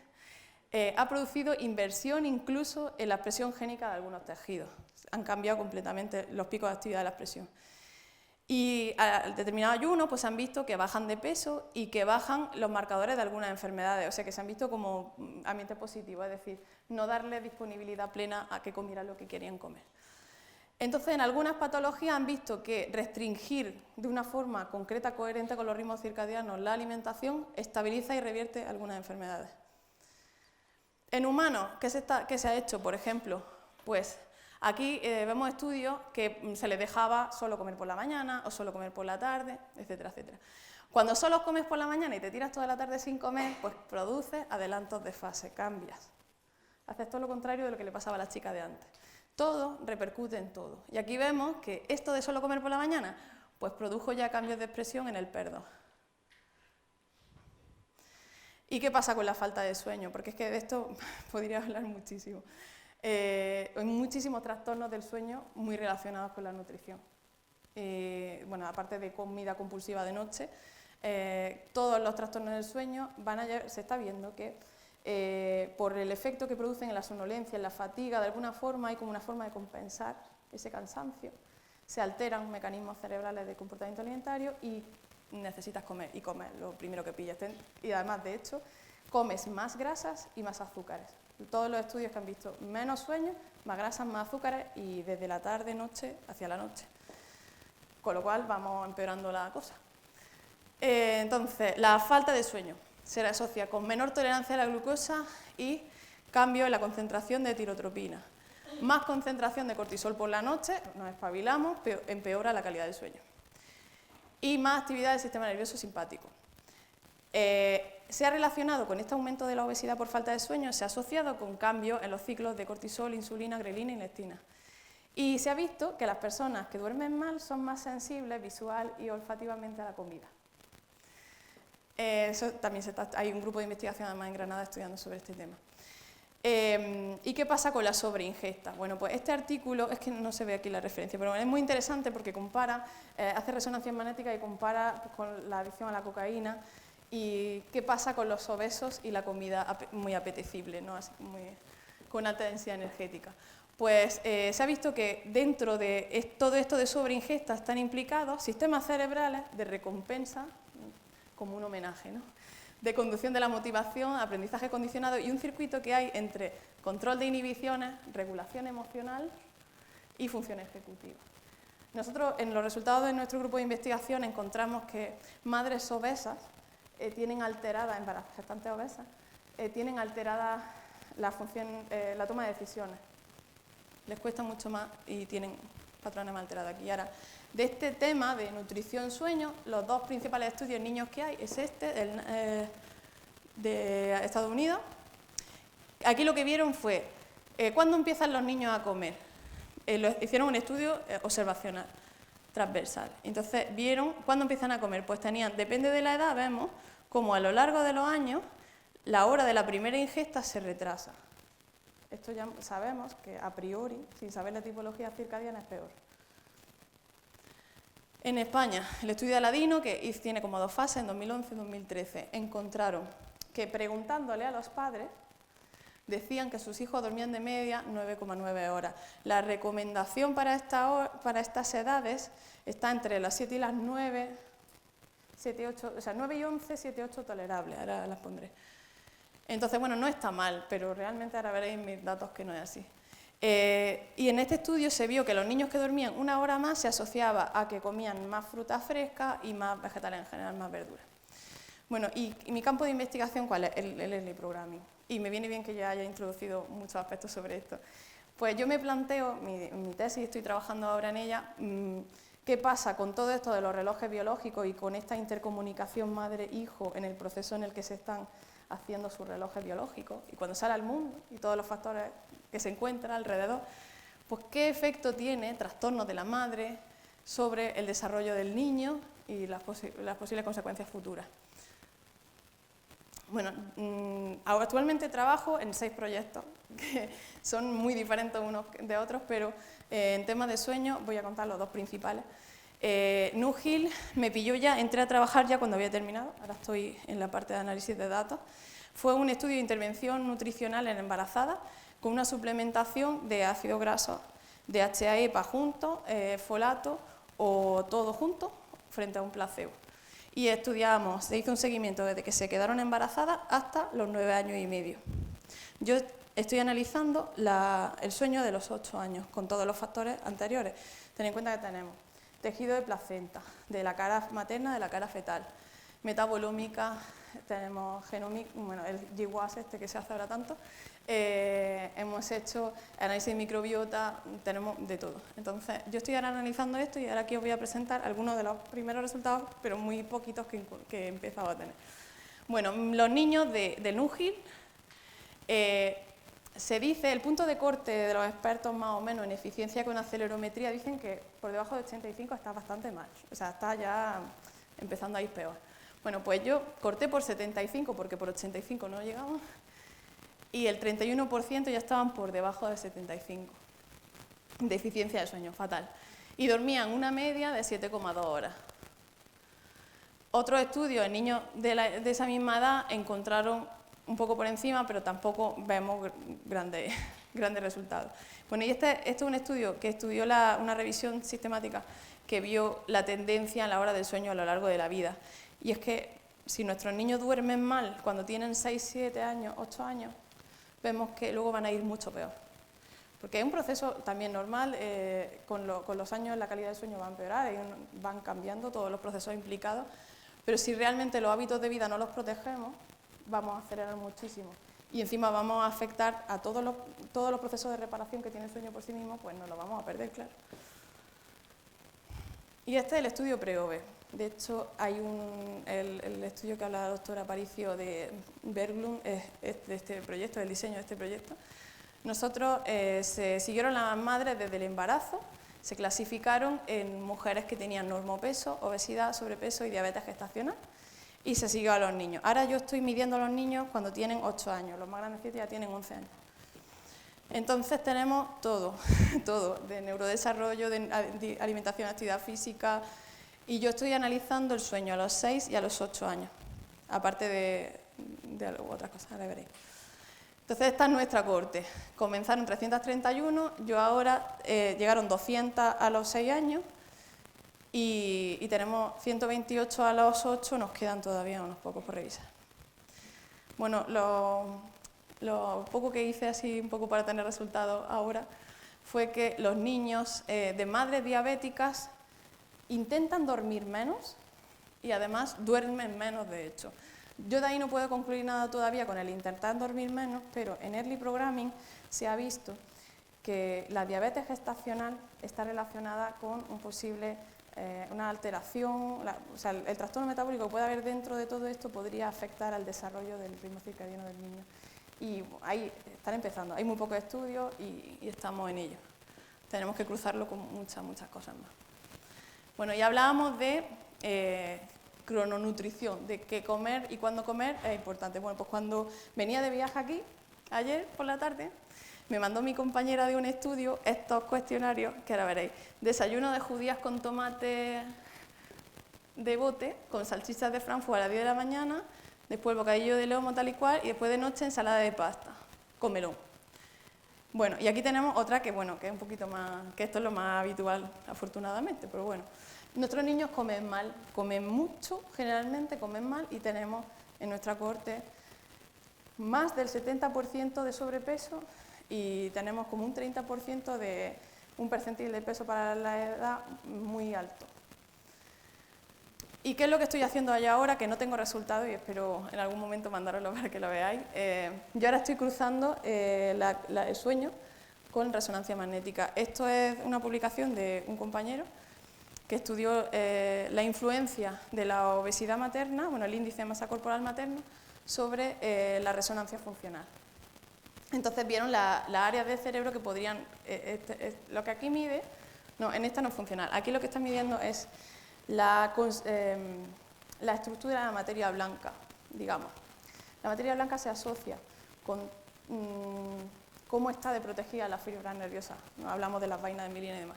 ha producido inversión incluso en la expresión génica de algunos tejidos. Han cambiado completamente los picos de actividad de la expresión. Y al determinado ayuno pues, se han visto que bajan de peso y que bajan los marcadores de algunas enfermedades, o sea que se han visto como ambiente positivo, es decir, no darle disponibilidad plena a que comieran lo que querían comer. Entonces, en algunas patologías han visto que restringir de una forma concreta, coherente con los ritmos circadianos la alimentación, estabiliza y revierte algunas enfermedades. En humanos, ¿qué se ha hecho? Por ejemplo, pues aquí vemos estudios que se les dejaba solo comer por la mañana o solo comer por la tarde, etcétera, etcétera. Cuando solo comes por la mañana y te tiras toda la tarde sin comer, pues produces adelantos de fase, cambias. Haces todo lo contrario de lo que le pasaba a la chica de antes. Todo repercute en todo. Y aquí vemos que esto de solo comer por la mañana, pues produjo ya cambios de expresión en el PER2. ¿Y qué pasa con la falta de sueño? Porque es que de esto podría hablar muchísimo. Hay muchísimos trastornos del sueño muy relacionados con la nutrición. Bueno, aparte de comida compulsiva de noche, todos los trastornos del sueño se está viendo que por el efecto que producen en la somnolencia, en la fatiga, de alguna forma hay como una forma de compensar ese cansancio, se alteran mecanismos cerebrales de comportamiento alimentario y necesitas comer, y comer lo primero que pilles. Y además, de hecho, comes más grasas y más azúcares. Todos los estudios que han visto menos sueño, más grasas, más azúcares, y desde la tarde, noche, hacia la noche. Con lo cual vamos empeorando la cosa. Entonces, la falta de sueño se asocia con menor tolerancia a la glucosa y cambio en la concentración de tirotropina. Más concentración de cortisol por la noche, nos espabilamos, empeora la calidad del sueño. Y más actividad del sistema nervioso simpático. Se ha relacionado con este aumento de la obesidad por falta de sueño, se ha asociado con cambios en los ciclos de cortisol, insulina, grelina y leptina. Y se ha visto que las personas que duermen mal son más sensibles visual y olfativamente a la comida. Eso también hay un grupo de investigación además en Granada estudiando sobre este tema. ¿Y qué pasa con la sobreingesta? Bueno, pues este artículo, es que no se ve aquí la referencia, pero es muy interesante porque compara, hace resonancia magnética y compara con la adicción a la cocaína y qué pasa con los obesos y la comida muy apetecible, ¿no? Así, con alta densidad energética. Pues se ha visto que dentro de todo esto de sobreingesta están implicados sistemas cerebrales de recompensa, como un homenaje, ¿no? De conducción de la motivación, aprendizaje condicionado y un circuito que hay entre control de inhibiciones, regulación emocional y función ejecutiva. Nosotros en los resultados de nuestro grupo de investigación encontramos que madres obesas tienen alterada, en gestantes obesas, tienen alterada la función, la toma de decisiones. Les cuesta mucho más y tienen patrones más alterados aquí. Ahora, de este tema de nutrición-sueño, los dos principales estudios en niños que hay es de Estados Unidos. Aquí lo que vieron fue, ¿cuándo empiezan los niños a comer? Hicieron un estudio observacional, transversal. Entonces, vieron cuándo empiezan a comer. Pues tenían, depende de la edad, vemos como a lo largo de los años, la hora de la primera ingesta se retrasa. Esto ya sabemos que a priori, sin saber la tipología circadiana, es peor. En España, el estudio de Aladino, que tiene como 2 fases, en 2011 y 2013, encontraron que preguntándole a los padres, decían que sus hijos dormían de media 9,9 horas. La recomendación para estas edades está entre las 7 y las 9, 7 y 8, o sea, 9 y 11, 7 y 8 tolerables, ahora las pondré. Entonces, bueno, no está mal, pero realmente ahora veréis mis datos que no es así. Y en este estudio se vio que los niños que dormían 1 hora más se asociaba a que comían más fruta fresca y más vegetales en general, más verduras. Bueno, y mi campo de investigación, ¿cuál es? El early programming. Y me viene bien que ya haya introducido muchos aspectos sobre esto. Pues yo me planteo, mi tesis, estoy trabajando ahora en ella, qué pasa con todo esto de los relojes biológicos y con esta intercomunicación madre-hijo en el proceso en el que se están haciendo sus relojes biológicos y cuando sale al mundo y todos los factores que se encuentran alrededor, pues qué efecto tiene trastornos de la madre sobre el desarrollo del niño y las posibles consecuencias futuras. Bueno, actualmente trabajo en 6 proyectos que son muy diferentes unos de otros, pero en temas de sueño voy a contar los 2 principales. Nuhil me pilló ya, entré a trabajar ya cuando había terminado, ahora estoy en la parte de análisis de datos. Fue un estudio de intervención nutricional en embarazadas con una suplementación de ácido graso, DHA y EPA juntos, folato o todo junto frente a un placebo. Y estudiamos, se hizo un seguimiento desde que se quedaron embarazadas hasta los 9 años y medio. Yo estoy analizando el sueño de los 8 años con todos los factores anteriores. Ten en cuenta que tenemos tejido de placenta, de la cara materna, de la cara fetal, metabolómica, tenemos genómica, bueno, el GWAS que se hace ahora tanto, hemos hecho análisis de microbiota, tenemos de todo. Entonces, yo estoy ahora analizando esto y ahora aquí os voy a presentar algunos de los primeros resultados, pero muy poquitos que he empezado a tener. Bueno, los niños de Nuhil, se dice, el punto de corte de los expertos más o menos en eficiencia con acelerometría dicen que por debajo de 85 está bastante mal, o sea, está ya empezando a ir peor. Bueno, pues yo corté por 75 porque por 85 no llegamos y el 31% ya estaban por debajo de 75 de eficiencia de sueño, fatal. Y dormían una media de 7,2 horas. Otros estudios en niños de esa misma edad encontraron un poco por encima, pero tampoco vemos grandes resultados. Bueno, y este es un estudio que estudió una revisión sistemática que vio la tendencia a la hora del sueño a lo largo de la vida. Y es que si nuestros niños duermen mal cuando tienen 6, 7 años, 8 años, vemos que luego van a ir mucho peor. Porque es un proceso también normal, con los años la calidad del sueño va a empeorar, van cambiando todos los procesos implicados, pero si realmente los hábitos de vida no los protegemos, vamos a acelerar muchísimo. Y encima vamos a afectar a todos los procesos de reparación que tiene el sueño por sí mismo, pues nos lo vamos a perder, claro. Y este es el estudio PREOVE. De hecho, hay el estudio que habla la doctora Aparicio de Berglund, de este proyecto, del diseño de este proyecto. Nosotros se siguieron las madres desde el embarazo, se clasificaron en mujeres que tenían normopeso, obesidad, sobrepeso y diabetes gestacional, y se siguió a los niños. Ahora yo estoy midiendo a los niños cuando tienen 8 años, los más grandecitos ya tienen 11 años. Entonces tenemos todo, de neurodesarrollo, de alimentación, actividad física, y yo estoy analizando el sueño a los 6 y a los 8 años, aparte de otras cosas, ahora veréis. Entonces esta es nuestra cohorte. Comenzaron 331, yo ahora llegaron 200 a los 6 años y tenemos 128 a los 8, nos quedan todavía unos pocos por revisar. Bueno, lo poco que hice así un poco para tener resultados ahora fue que los niños de madres diabéticas intentan dormir menos y además duermen menos, de hecho. Yo de ahí no puedo concluir nada todavía con el intentar dormir menos, pero en Early Programming se ha visto que la diabetes gestacional está relacionada con un posible, una alteración, o sea, el trastorno metabólico que puede haber dentro de todo esto podría afectar al desarrollo del ritmo circadiano del niño. Y ahí están empezando, hay muy pocos estudios y estamos en ello. Tenemos que cruzarlo con muchas cosas más. Bueno, ya hablábamos de crononutrición, de qué comer y cuándo comer es importante. Bueno, pues cuando venía de viaje aquí, ayer por la tarde, me mandó mi compañera de un estudio estos cuestionarios, que ahora veréis. Desayuno de judías con tomate de bote, con salchichas de Frankfurt a las 10 de la mañana, después bocadillo de lomo tal y cual, y después de noche ensalada de pasta, con melón. Bueno, y aquí tenemos otra que, bueno, que es un poquito más, que esto es lo más habitual, afortunadamente, pero bueno. Nuestros niños comen mal, comen mucho, generalmente comen mal, y tenemos en nuestra cohorte más del 70% de sobrepeso y tenemos como un 30% de un percentil de peso para la edad muy alto. ¿Y qué es lo que estoy haciendo allá ahora? Que no tengo resultado y espero en algún momento mandároslo para que lo veáis. Yo ahora estoy cruzando el sueño con resonancia magnética. Esto es una publicación de un compañero que estudió la influencia de la obesidad materna, bueno, el índice de masa corporal materno, sobre la resonancia funcional. Entonces vieron las áreas del cerebro que podrían, lo que aquí mide, no, en esta no funciona. Aquí lo que está midiendo es la estructura de la materia blanca, digamos. La materia blanca se asocia con cómo está de protegida la fibra nerviosa. No hablamos de las vainas de mielina y demás.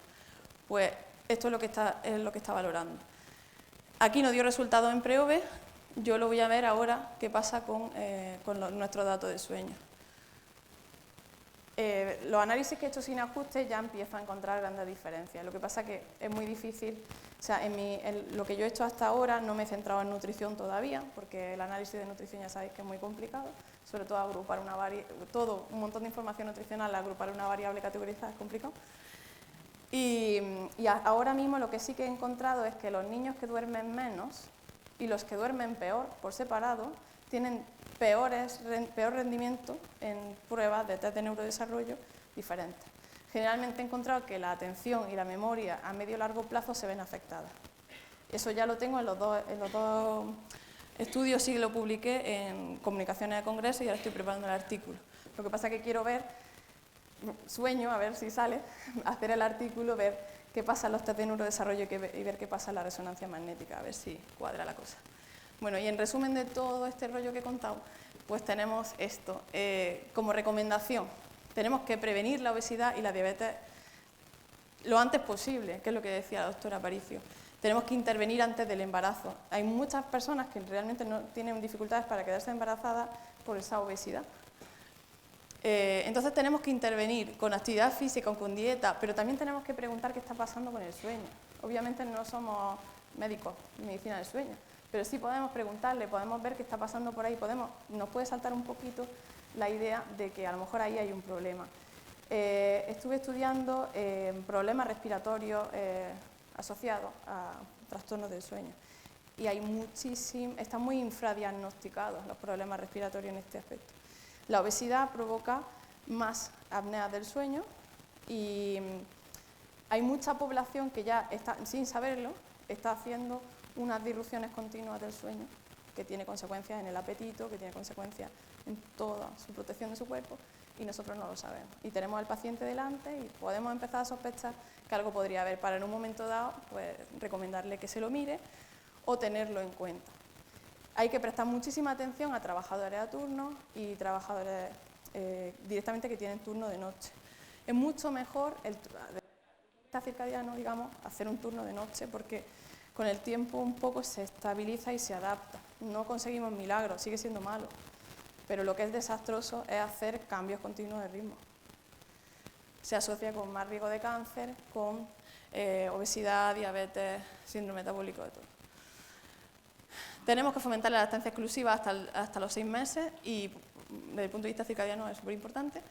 Pues esto es lo que está valorando. Aquí no dio resultado en PREOVE, yo lo voy a ver ahora qué pasa con nuestros datos de sueño. Los análisis que he hecho sin ajuste ya empiezo a encontrar grandes diferencias. Lo que pasa es que es muy difícil, o sea, lo que yo he hecho hasta ahora no me he centrado en nutrición todavía, porque el análisis de nutrición ya sabéis que es muy complicado, sobre todo agrupar un montón de información nutricional, agrupar una variable categorizada es complicado. Y ahora mismo lo que sí que he encontrado es que los niños que duermen menos y los que duermen peor por separado tienen peor rendimiento en pruebas de test de neurodesarrollo diferentes. Generalmente he encontrado que la atención y la memoria a medio y largo plazo se ven afectadas. Eso ya lo tengo en los dos estudios, sí que lo publiqué en Comunicaciones de Congreso y ahora estoy preparando el artículo. Lo que pasa es que quiero ver, sueño, a ver si sale, hacer el artículo, ver qué pasa en los test de neurodesarrollo y ver qué pasa en la resonancia magnética, a ver si cuadra la cosa. Bueno, y en resumen de todo este rollo que he contado, pues tenemos esto. Como recomendación, tenemos que prevenir la obesidad y la diabetes lo antes posible, que es lo que decía la doctora Aparicio. Tenemos que intervenir antes del embarazo. Hay muchas personas que realmente no tienen dificultades para quedarse embarazadas por esa obesidad. Entonces tenemos que intervenir con actividad física, con dieta, pero también tenemos que preguntar qué está pasando con el sueño. Obviamente no somos médicos de medicina del sueño, pero sí podemos preguntarle, podemos ver qué está pasando por ahí, nos puede saltar un poquito la idea de que a lo mejor ahí hay un problema. Estuve estudiando problemas respiratorios asociados a trastornos del sueño y están muy infradiagnosticados los problemas respiratorios en este aspecto. La obesidad provoca más apneas del sueño y hay mucha población que ya está, sin saberlo, está haciendo unas disrupciones continuas del sueño que tiene consecuencias en el apetito, que tiene consecuencias en toda su protección de su cuerpo y nosotros no lo sabemos. Y tenemos al paciente delante y podemos empezar a sospechar que algo podría haber para en un momento dado pues, recomendarle que se lo mire o tenerlo en cuenta. Hay que prestar muchísima atención a trabajadores a turno y trabajadores directamente que tienen turno de noche. Es mucho mejor el circadiano, digamos, hacer un turno de noche porque con el tiempo un poco se estabiliza y se adapta. No conseguimos milagros, sigue siendo malo, pero lo que es desastroso es hacer cambios continuos de ritmo. Se asocia con más riesgo de cáncer, con obesidad, diabetes, síndrome metabólico, de todo. Tenemos que fomentar la lactancia exclusiva hasta los 6 meses y desde el punto de vista circadiano es súper importante.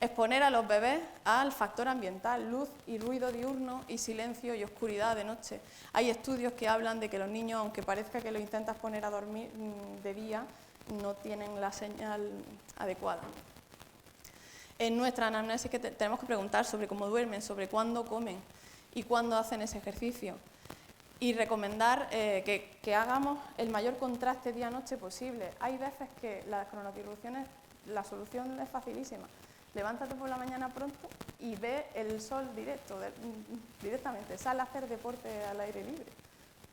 Exponer a los bebés al factor ambiental, luz y ruido diurno y silencio y oscuridad de noche. Hay estudios que hablan de que los niños, aunque parezca que los intentas poner a dormir de día, no tienen la señal adecuada. En nuestra anamnesis que tenemos que preguntar sobre cómo duermen, sobre cuándo comen y cuándo hacen ese ejercicio. Y recomendar que hagamos el mayor contraste día-noche posible. Hay veces que las cronodisrupciones, la solución es facilísima. Levántate por la mañana pronto y ve el sol directamente. Sal a hacer deporte al aire libre.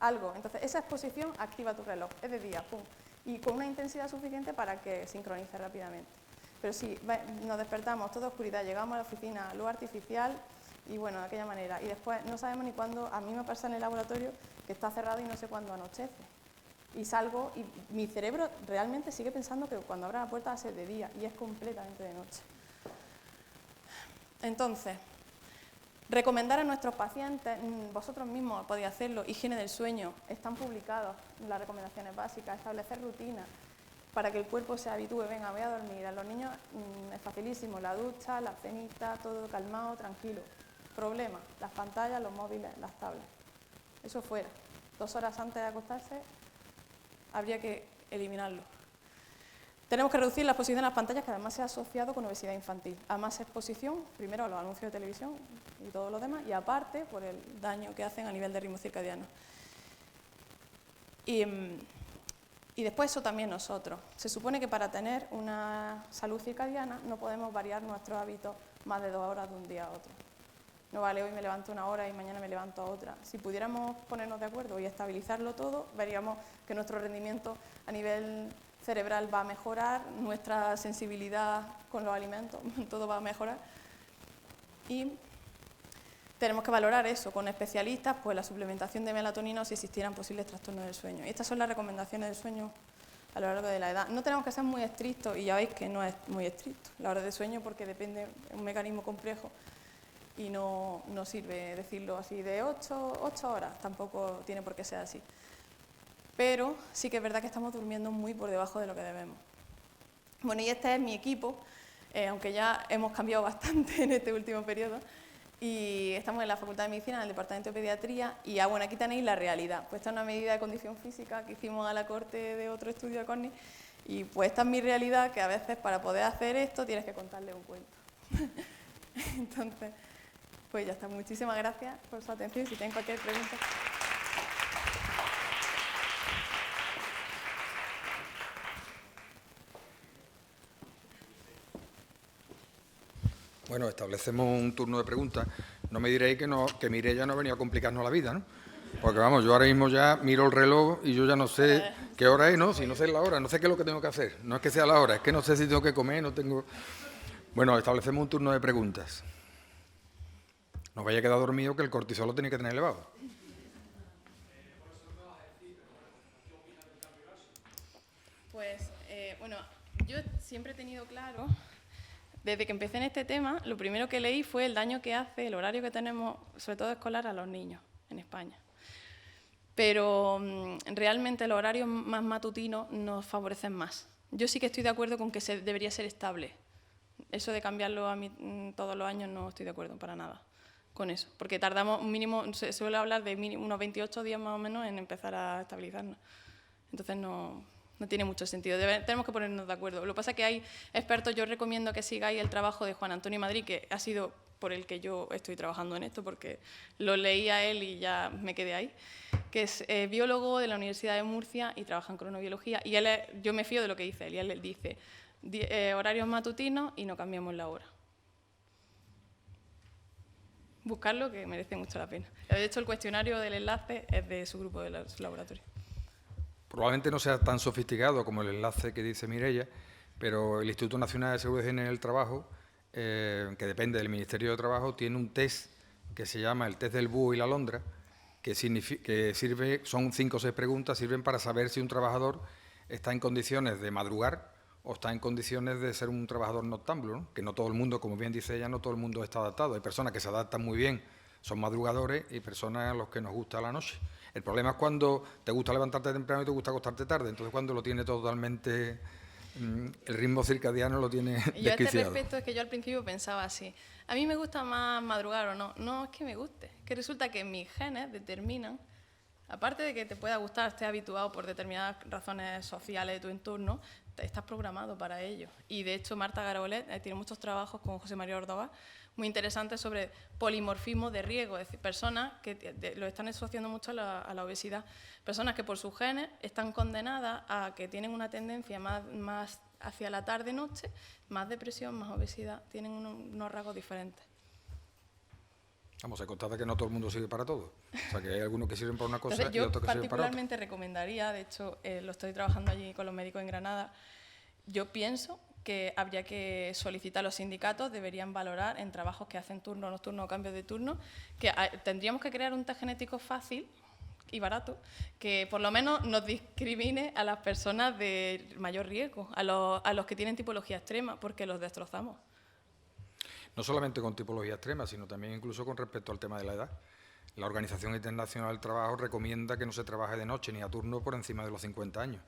Algo. Entonces, esa exposición activa tu reloj. Es de día, pum. Y con una intensidad suficiente para que sincronice rápidamente. Pero si nos despertamos, toda oscuridad, llegamos a la oficina, luz artificial y bueno, de aquella manera. Y después no sabemos ni cuándo, a mí me pasa en el laboratorio que está cerrado y no sé cuándo anochece. Y salgo y mi cerebro realmente sigue pensando que cuando abra la puerta va a ser de día y es completamente de noche. Entonces, recomendar a nuestros pacientes, vosotros mismos podéis hacerlo, higiene del sueño, están publicados las recomendaciones básicas, establecer rutinas para que el cuerpo se habitúe, venga, voy a dormir. A los niños es facilísimo, la ducha, la cenita, todo calmado, tranquilo. Problema, las pantallas, los móviles, las tablets. Eso fuera. 2 horas antes de acostarse habría que eliminarlo. Tenemos que reducir la exposición a las pantallas, que además se ha asociado con obesidad infantil. A más exposición, primero a los anuncios de televisión y todo lo demás, y aparte por el daño que hacen a nivel de ritmo circadiano. Y después eso también nosotros. Se supone que para tener una salud circadiana no podemos variar nuestros hábitos más de 2 horas de un día a otro. No vale, hoy me levanto 1 hora y mañana me levanto a otra. Si pudiéramos ponernos de acuerdo y estabilizarlo todo, veríamos que nuestro rendimiento a nivel cerebral va a mejorar, nuestra sensibilidad con los alimentos, todo va a mejorar. Y tenemos que valorar eso con especialistas, pues la suplementación de melatonina o si existieran posibles trastornos del sueño. Y estas son las recomendaciones del sueño a lo largo de la edad. No tenemos que ser muy estrictos, y ya veis que no es muy estricto la hora de sueño porque depende de un mecanismo complejo y no sirve decirlo así de 8 horas, tampoco tiene por qué ser así. Pero sí que es verdad que estamos durmiendo muy por debajo de lo que debemos. Bueno, y este es mi equipo, aunque ya hemos cambiado bastante en este último periodo, y estamos en la Facultad de Medicina, en el Departamento de Pediatría, y bueno, aquí tenéis la realidad. Pues esta es una medida de condición física que hicimos a la corte de otro estudio de Corny, y pues esta es mi realidad, que a veces para poder hacer esto tienes que contarle un cuento. Entonces, pues ya está. Muchísimas gracias por su atención. Si tienen cualquier pregunta. Bueno, establecemos un turno de preguntas. No me diréis que Mireia no ha venido a complicarnos la vida, ¿no? Porque vamos, yo ahora mismo ya miro el reloj y yo ya no sé qué hora es, ¿no? Si no sé la hora, no sé qué es lo que tengo que hacer. No es que sea la hora, es que no sé si tengo que comer, no tengo... Bueno, establecemos un turno de preguntas. No vaya a quedar dormido, que el cortisol lo tiene que tener elevado. Pues, bueno, yo siempre he tenido claro, desde que empecé en este tema, lo primero que leí fue el daño que hace el horario que tenemos, sobre todo escolar, a los niños en España. Pero realmente los horarios más matutinos nos favorecen más. Yo sí que estoy de acuerdo con que debería ser estable. Eso de cambiarlo todos los años no estoy de acuerdo para nada con eso, porque tardamos un mínimo, se suele hablar de unos 28 días más o menos en empezar a estabilizarnos. Entonces no tiene mucho sentido, tenemos que ponernos de acuerdo. Lo que pasa es que hay expertos, yo recomiendo que sigáis el trabajo de Juan Antonio Madrid, que ha sido por el que yo estoy trabajando en esto, porque lo leí a él y ya me quedé ahí, que es biólogo de la Universidad de Murcia y trabaja en cronobiología, y yo me fío de lo que dice él, y él dice horarios matutinos y no cambiamos la hora. Buscarlo, que merece mucho la pena. De hecho, el cuestionario del enlace es de su grupo de laboratorio. Probablemente no sea tan sofisticado como el enlace que dice Mireia, pero el Instituto Nacional de Seguridad y Higiene del Trabajo, que depende del Ministerio de Trabajo, tiene un test que se llama el test del búho y la alondra, que sirve, son 5 o 6 preguntas, sirven para saber si un trabajador está en condiciones de madrugar o está en condiciones de ser un trabajador noctámbulo, ¿no? Que no todo el mundo, como bien dice ella, no todo el mundo está adaptado. Hay personas que se adaptan muy bien, son madrugadores, y personas a los que nos gusta la noche. El problema es cuando te gusta levantarte temprano y te gusta acostarte tarde, entonces cuando lo tienes totalmente el ritmo circadiano lo tiene Y yo a este desquiciado. respecto es que yo al principio pensaba así, a mí me gusta más madrugar o no. No es que me guste, que resulta que mis genes determinan, aparte de que te pueda gustar, estés habituado por determinadas razones sociales de tu entorno, estás programado para ello. Y de hecho Marta Garolet tiene muchos trabajos con José María Ordóvar muy interesantes sobre polimorfismo de riesgo, es decir, personas que lo están asociando mucho a la obesidad, personas que por sus genes están condenadas a que tienen una tendencia más hacia la tarde-noche, más depresión, más obesidad, tienen unos rasgos diferentes. Vamos, se constata que no todo el mundo sirve para todo. O sea, que hay algunos que sirven para una cosa Entonces, y otros que yo sirven para otra. particularmente recomendaría, de hecho, lo estoy trabajando allí con los médicos en Granada, yo pienso que habría que solicitar a los sindicatos, deberían valorar en trabajos que hacen turno nocturno o cambios de turno, que tendríamos que crear un test genético fácil y barato, que por lo menos nos discrimine a las personas de mayor riesgo, a los que tienen tipología extrema, porque los destrozamos. No solamente con tipología extrema, sino también incluso con respecto al tema de la edad. La Organización Internacional del Trabajo recomienda que no se trabaje de noche ni a turno por encima de los 50 años.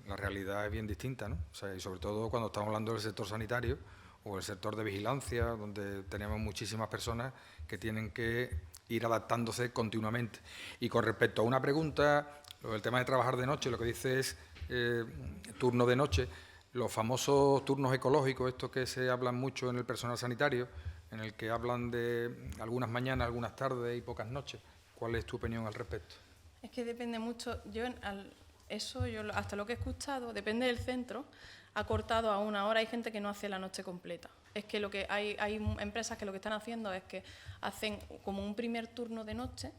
La realidad es bien distinta, ¿no? O sea, y sobre todo cuando estamos hablando del sector sanitario o el sector de vigilancia, donde tenemos muchísimas personas que tienen que ir adaptándose continuamente. Y con respecto a una pregunta, el tema de trabajar de noche, lo que dice es turno de noche. Los famosos turnos ecológicos, estos que se hablan mucho en el personal sanitario, en el que hablan de algunas mañanas, algunas tardes y pocas noches. ¿Cuál es tu opinión al respecto? Es que depende mucho. Yo hasta lo que he escuchado, depende del centro, ha cortado a 1 hora. Hay gente que no hace la noche completa. Es que hay empresas que lo que están haciendo es que hacen como un primer turno de noche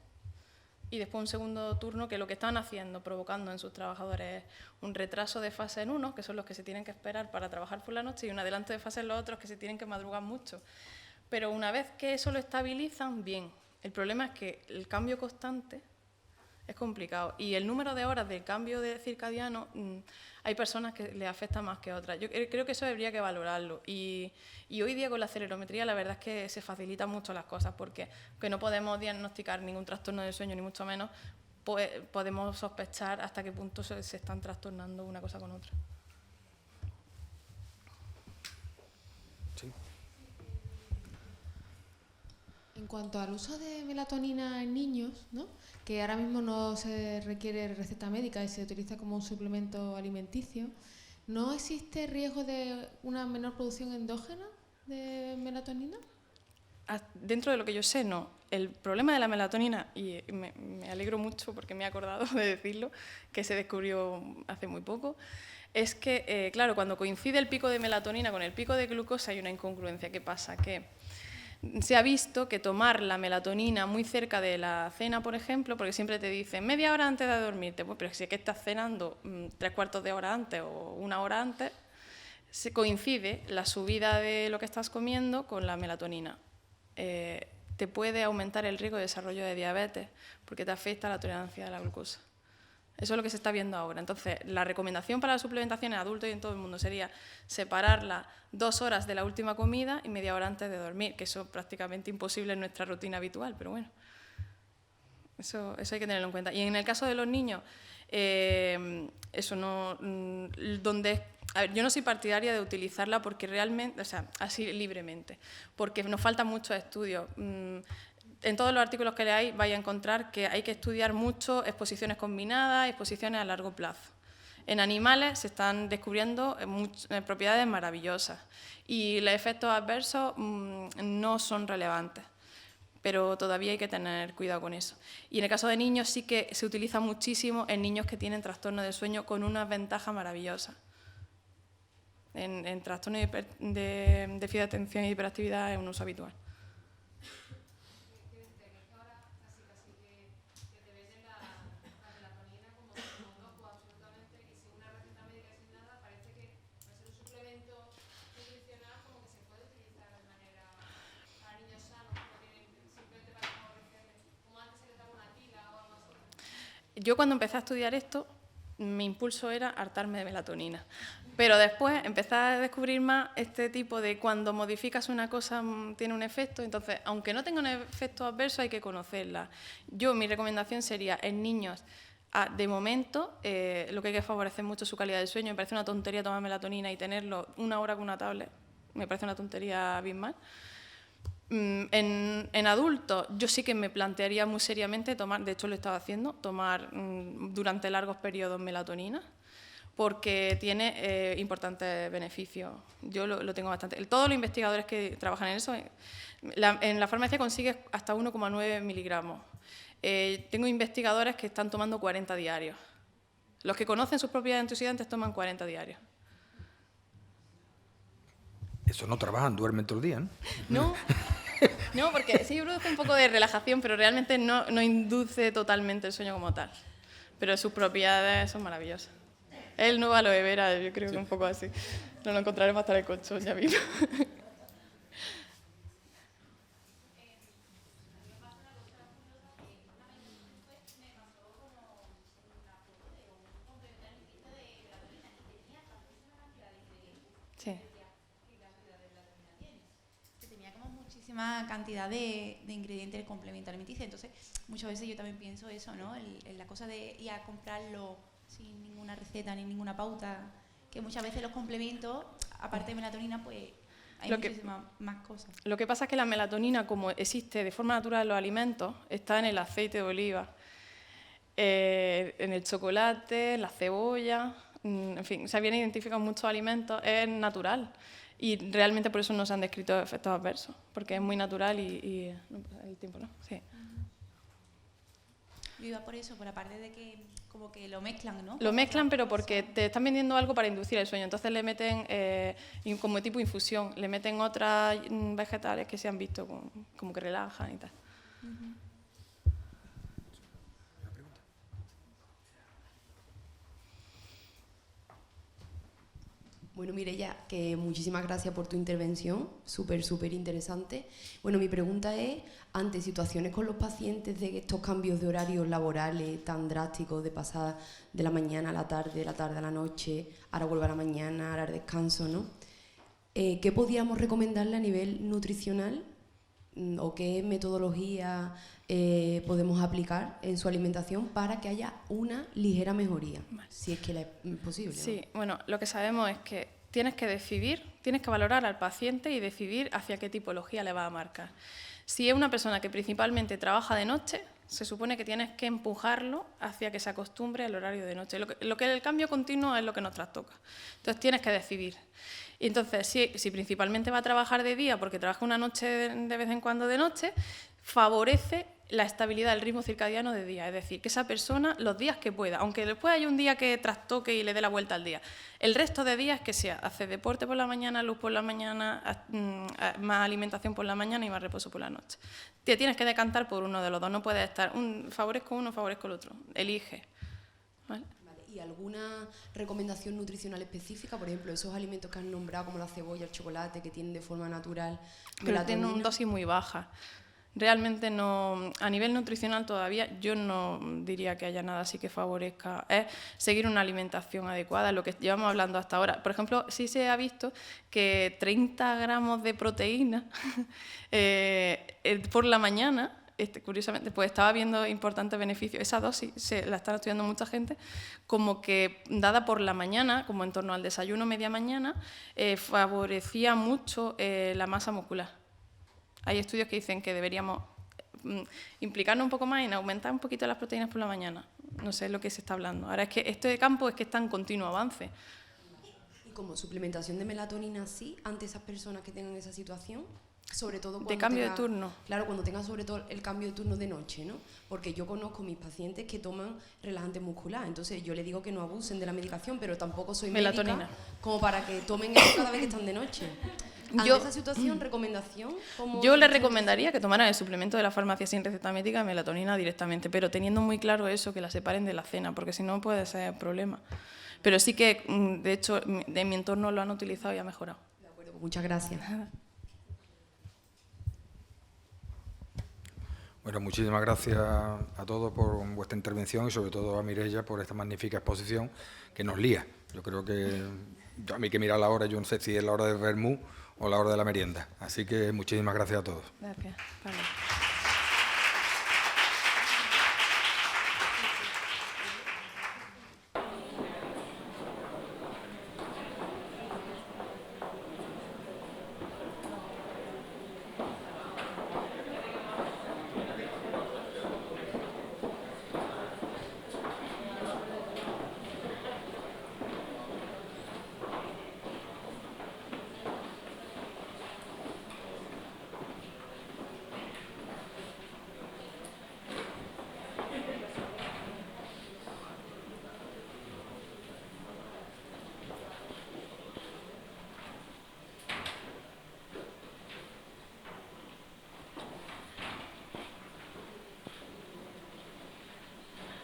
y después un segundo turno, que lo que están haciendo, provocando en sus trabajadores un retraso de fase en unos, que son los que se tienen que esperar para trabajar por la noche, y un adelanto de fase en los otros, que se tienen que madrugar mucho. Pero una vez que eso lo estabilizan, bien. El problema es que el cambio constante es complicado. Y el número de horas del cambio de circadiano, hay personas que les afecta más que otras. Yo creo que eso habría que valorarlo. Y hoy día con la acelerometría la verdad es que se facilitan mucho las cosas, porque aunque no podemos diagnosticar ningún trastorno del sueño, ni mucho menos, podemos sospechar hasta qué punto se están trastornando una cosa con otra. Sí. En cuanto al uso de melatonina en niños, ¿no?, que ahora mismo no se requiere receta médica y se utiliza como un suplemento alimenticio, ¿no existe riesgo de una menor producción endógena de melatonina? Dentro de lo que yo sé, no. El problema de la melatonina, y me alegro mucho porque me he acordado de decirlo, que se descubrió hace muy poco, es que, claro, cuando coincide el pico de melatonina con el pico de glucosa hay una incongruencia. ¿Qué pasa? Que se ha visto que tomar la melatonina muy cerca de la cena, por ejemplo, porque siempre te dicen media hora antes de dormirte, pues, pero si es que estás cenando 3/4 de hora antes o 1 hora antes, se coincide la subida de lo que estás comiendo con la melatonina. Te puede aumentar el riesgo de desarrollo de diabetes porque te afecta la tolerancia a la glucosa. Eso es lo que se está viendo ahora. Entonces, la recomendación para la suplementación en adultos y en todo el mundo sería separarla 2 horas de la última comida y media hora antes de dormir, que eso es prácticamente imposible en nuestra rutina habitual, pero bueno, eso hay que tenerlo en cuenta. Y en el caso de los niños, eso no, a ver, yo no soy partidaria de utilizarla porque realmente, o sea, así libremente, porque nos faltan muchos estudios. En todos los artículos que leáis vais a encontrar que hay que estudiar mucho exposiciones combinadas, exposiciones a largo plazo. En animales se están descubriendo propiedades maravillosas y los efectos adversos no son relevantes, pero todavía hay que tener cuidado con eso. Y en el caso de niños sí que se utiliza muchísimo en niños que tienen trastorno de sueño con unas ventajas maravillosas. En trastorno de déficit de atención y hiperactividad es un uso habitual. Yo cuando empecé a estudiar esto, mi impulso era hartarme de melatonina. Pero después empecé a descubrir más este tipo de cuando modificas una cosa tiene un efecto, entonces, aunque no tenga un efecto adverso, hay que conocerla. Mi recomendación sería en niños De momento, lo que hay que favorecer mucho es su calidad de sueño. Me parece una tontería tomar melatonina y tenerlo 1 hora con una tablet. Me parece una tontería abismal. En adultos, yo sí que me plantearía muy seriamente tomar, de hecho lo he estado haciendo, tomar durante largos periodos melatonina, porque tiene importantes beneficios. Yo lo tengo bastante. Todos los investigadores que trabajan en eso, en la farmacia consigues hasta 1,9 miligramos. Tengo investigadores que están tomando 40 diarios. Los que conocen sus propiedades antioxidantes toman 40 diarios. Eso no trabajan, duermen todo el día, ¿no? No, porque sí produce un poco de relajación, pero realmente no induce totalmente el sueño como tal. Pero sus propiedades son maravillosas. El nuevo aloe vera, yo creo que un poco así. No lo encontraremos hasta en el colchón ya mismo. Sí. Que tenía como muchísima cantidad de ingredientes del complemento alimenticio. Entonces, muchas veces yo también pienso eso, ¿no? La cosa de ir a comprarlo sin ninguna receta ni ninguna pauta, que muchas veces los complementos, aparte de melatonina, pues hay muchísimas más cosas. Lo que pasa es que la melatonina, como existe de forma natural en los alimentos, está en el aceite de oliva, en el chocolate, en la cebolla, en fin, se habían identificado muchos alimentos, es natural. Y realmente por eso no se han descrito efectos adversos, porque es muy natural y el tiempo, ¿no? Sí. Yo iba por eso, por aparte de que como que lo mezclan, ¿no? Lo mezclan, pero porque te están vendiendo algo para inducir el sueño. Entonces le meten, como tipo infusión, le meten otras vegetales que se han visto como que relajan y tal. Bueno, Mireia, que muchísimas gracias por tu intervención, súper interesante. Bueno, mi pregunta es, ante situaciones con los pacientes de estos cambios de horarios laborales tan drásticos, de pasar de la mañana a la tarde, de la tarde a la noche, ahora vuelve a la mañana, ahora al descanso, ¿no? ¿Qué podríamos recomendarle a nivel nutricional o qué metodología podemos aplicar en su alimentación para que haya una ligera mejoría, si es que es posible? Sí, bueno, lo que sabemos es que tienes que decidir, tienes que valorar al paciente y decidir hacia qué tipología le va a marcar. Si es una persona que principalmente trabaja de noche, se supone que tienes que empujarlo hacia que se acostumbre al horario de noche. Lo que el cambio continuo es lo que nos trastoca. Entonces tienes que decidir. Y entonces, si principalmente va a trabajar de día, porque trabaja una noche de vez en cuando de noche, favorece la estabilidad del ritmo circadiano de día. Es decir, que esa persona, los días que pueda, aunque después haya un día que trastoque y le dé la vuelta al día, el resto de días que sea, hace deporte por la mañana, luz por la mañana, más alimentación por la mañana y más reposo por la noche. Te tienes que decantar por uno de los dos, no puedes estar, favorezco uno, favorezco el otro, elige. ¿Vale? ¿Y alguna recomendación nutricional específica? Por ejemplo, esos alimentos que han nombrado, como la cebolla, el chocolate, que tienen de forma natural pero tienen una dosis muy baja. Realmente no, a nivel nutricional todavía yo no diría que haya nada así que favorezca. Es seguir una alimentación adecuada, lo que llevamos hablando hasta ahora. Por ejemplo, sí se ha visto que 30 gramos de proteína por la mañana, curiosamente, pues estaba viendo importantes beneficios. Esa dosis la está estudiando mucha gente, como que dada por la mañana, como en torno al desayuno media mañana, favorecía mucho la masa muscular. Hay estudios que dicen que deberíamos implicarnos un poco más en aumentar un poquito las proteínas por la mañana. No sé lo que se está hablando. Ahora es que este campo es que está en continuo avance. ¿Y como suplementación de melatonina sí ante esas personas que tengan esa situación? Sobre todo cuando de cambio de turno. Claro, cuando tengan sobre todo el cambio de turno de noche, ¿no? Porque yo conozco mis pacientes que toman relajante muscular, entonces yo les digo que no abusen de la medicación, pero tampoco soy melatonina médica como para que tomen eso cada vez que están de noche. Ante esa situación, recomendación. Yo les recomendaría que tomaran el suplemento de la farmacia sin receta médica, melatonina directamente, pero teniendo muy claro eso, que la separen de la cena, porque si no puede ser problema. Pero sí que, de hecho, en mi entorno lo han utilizado y ha mejorado. De acuerdo, pues muchas gracias. Bueno, muchísimas gracias a todos por vuestra intervención y sobre todo a Mireia por esta magnífica exposición que nos lía. Yo creo que a mí que mirar la hora, yo no sé si es la hora del vermú o la hora de la merienda. Así que muchísimas gracias a todos. Gracias. Vale.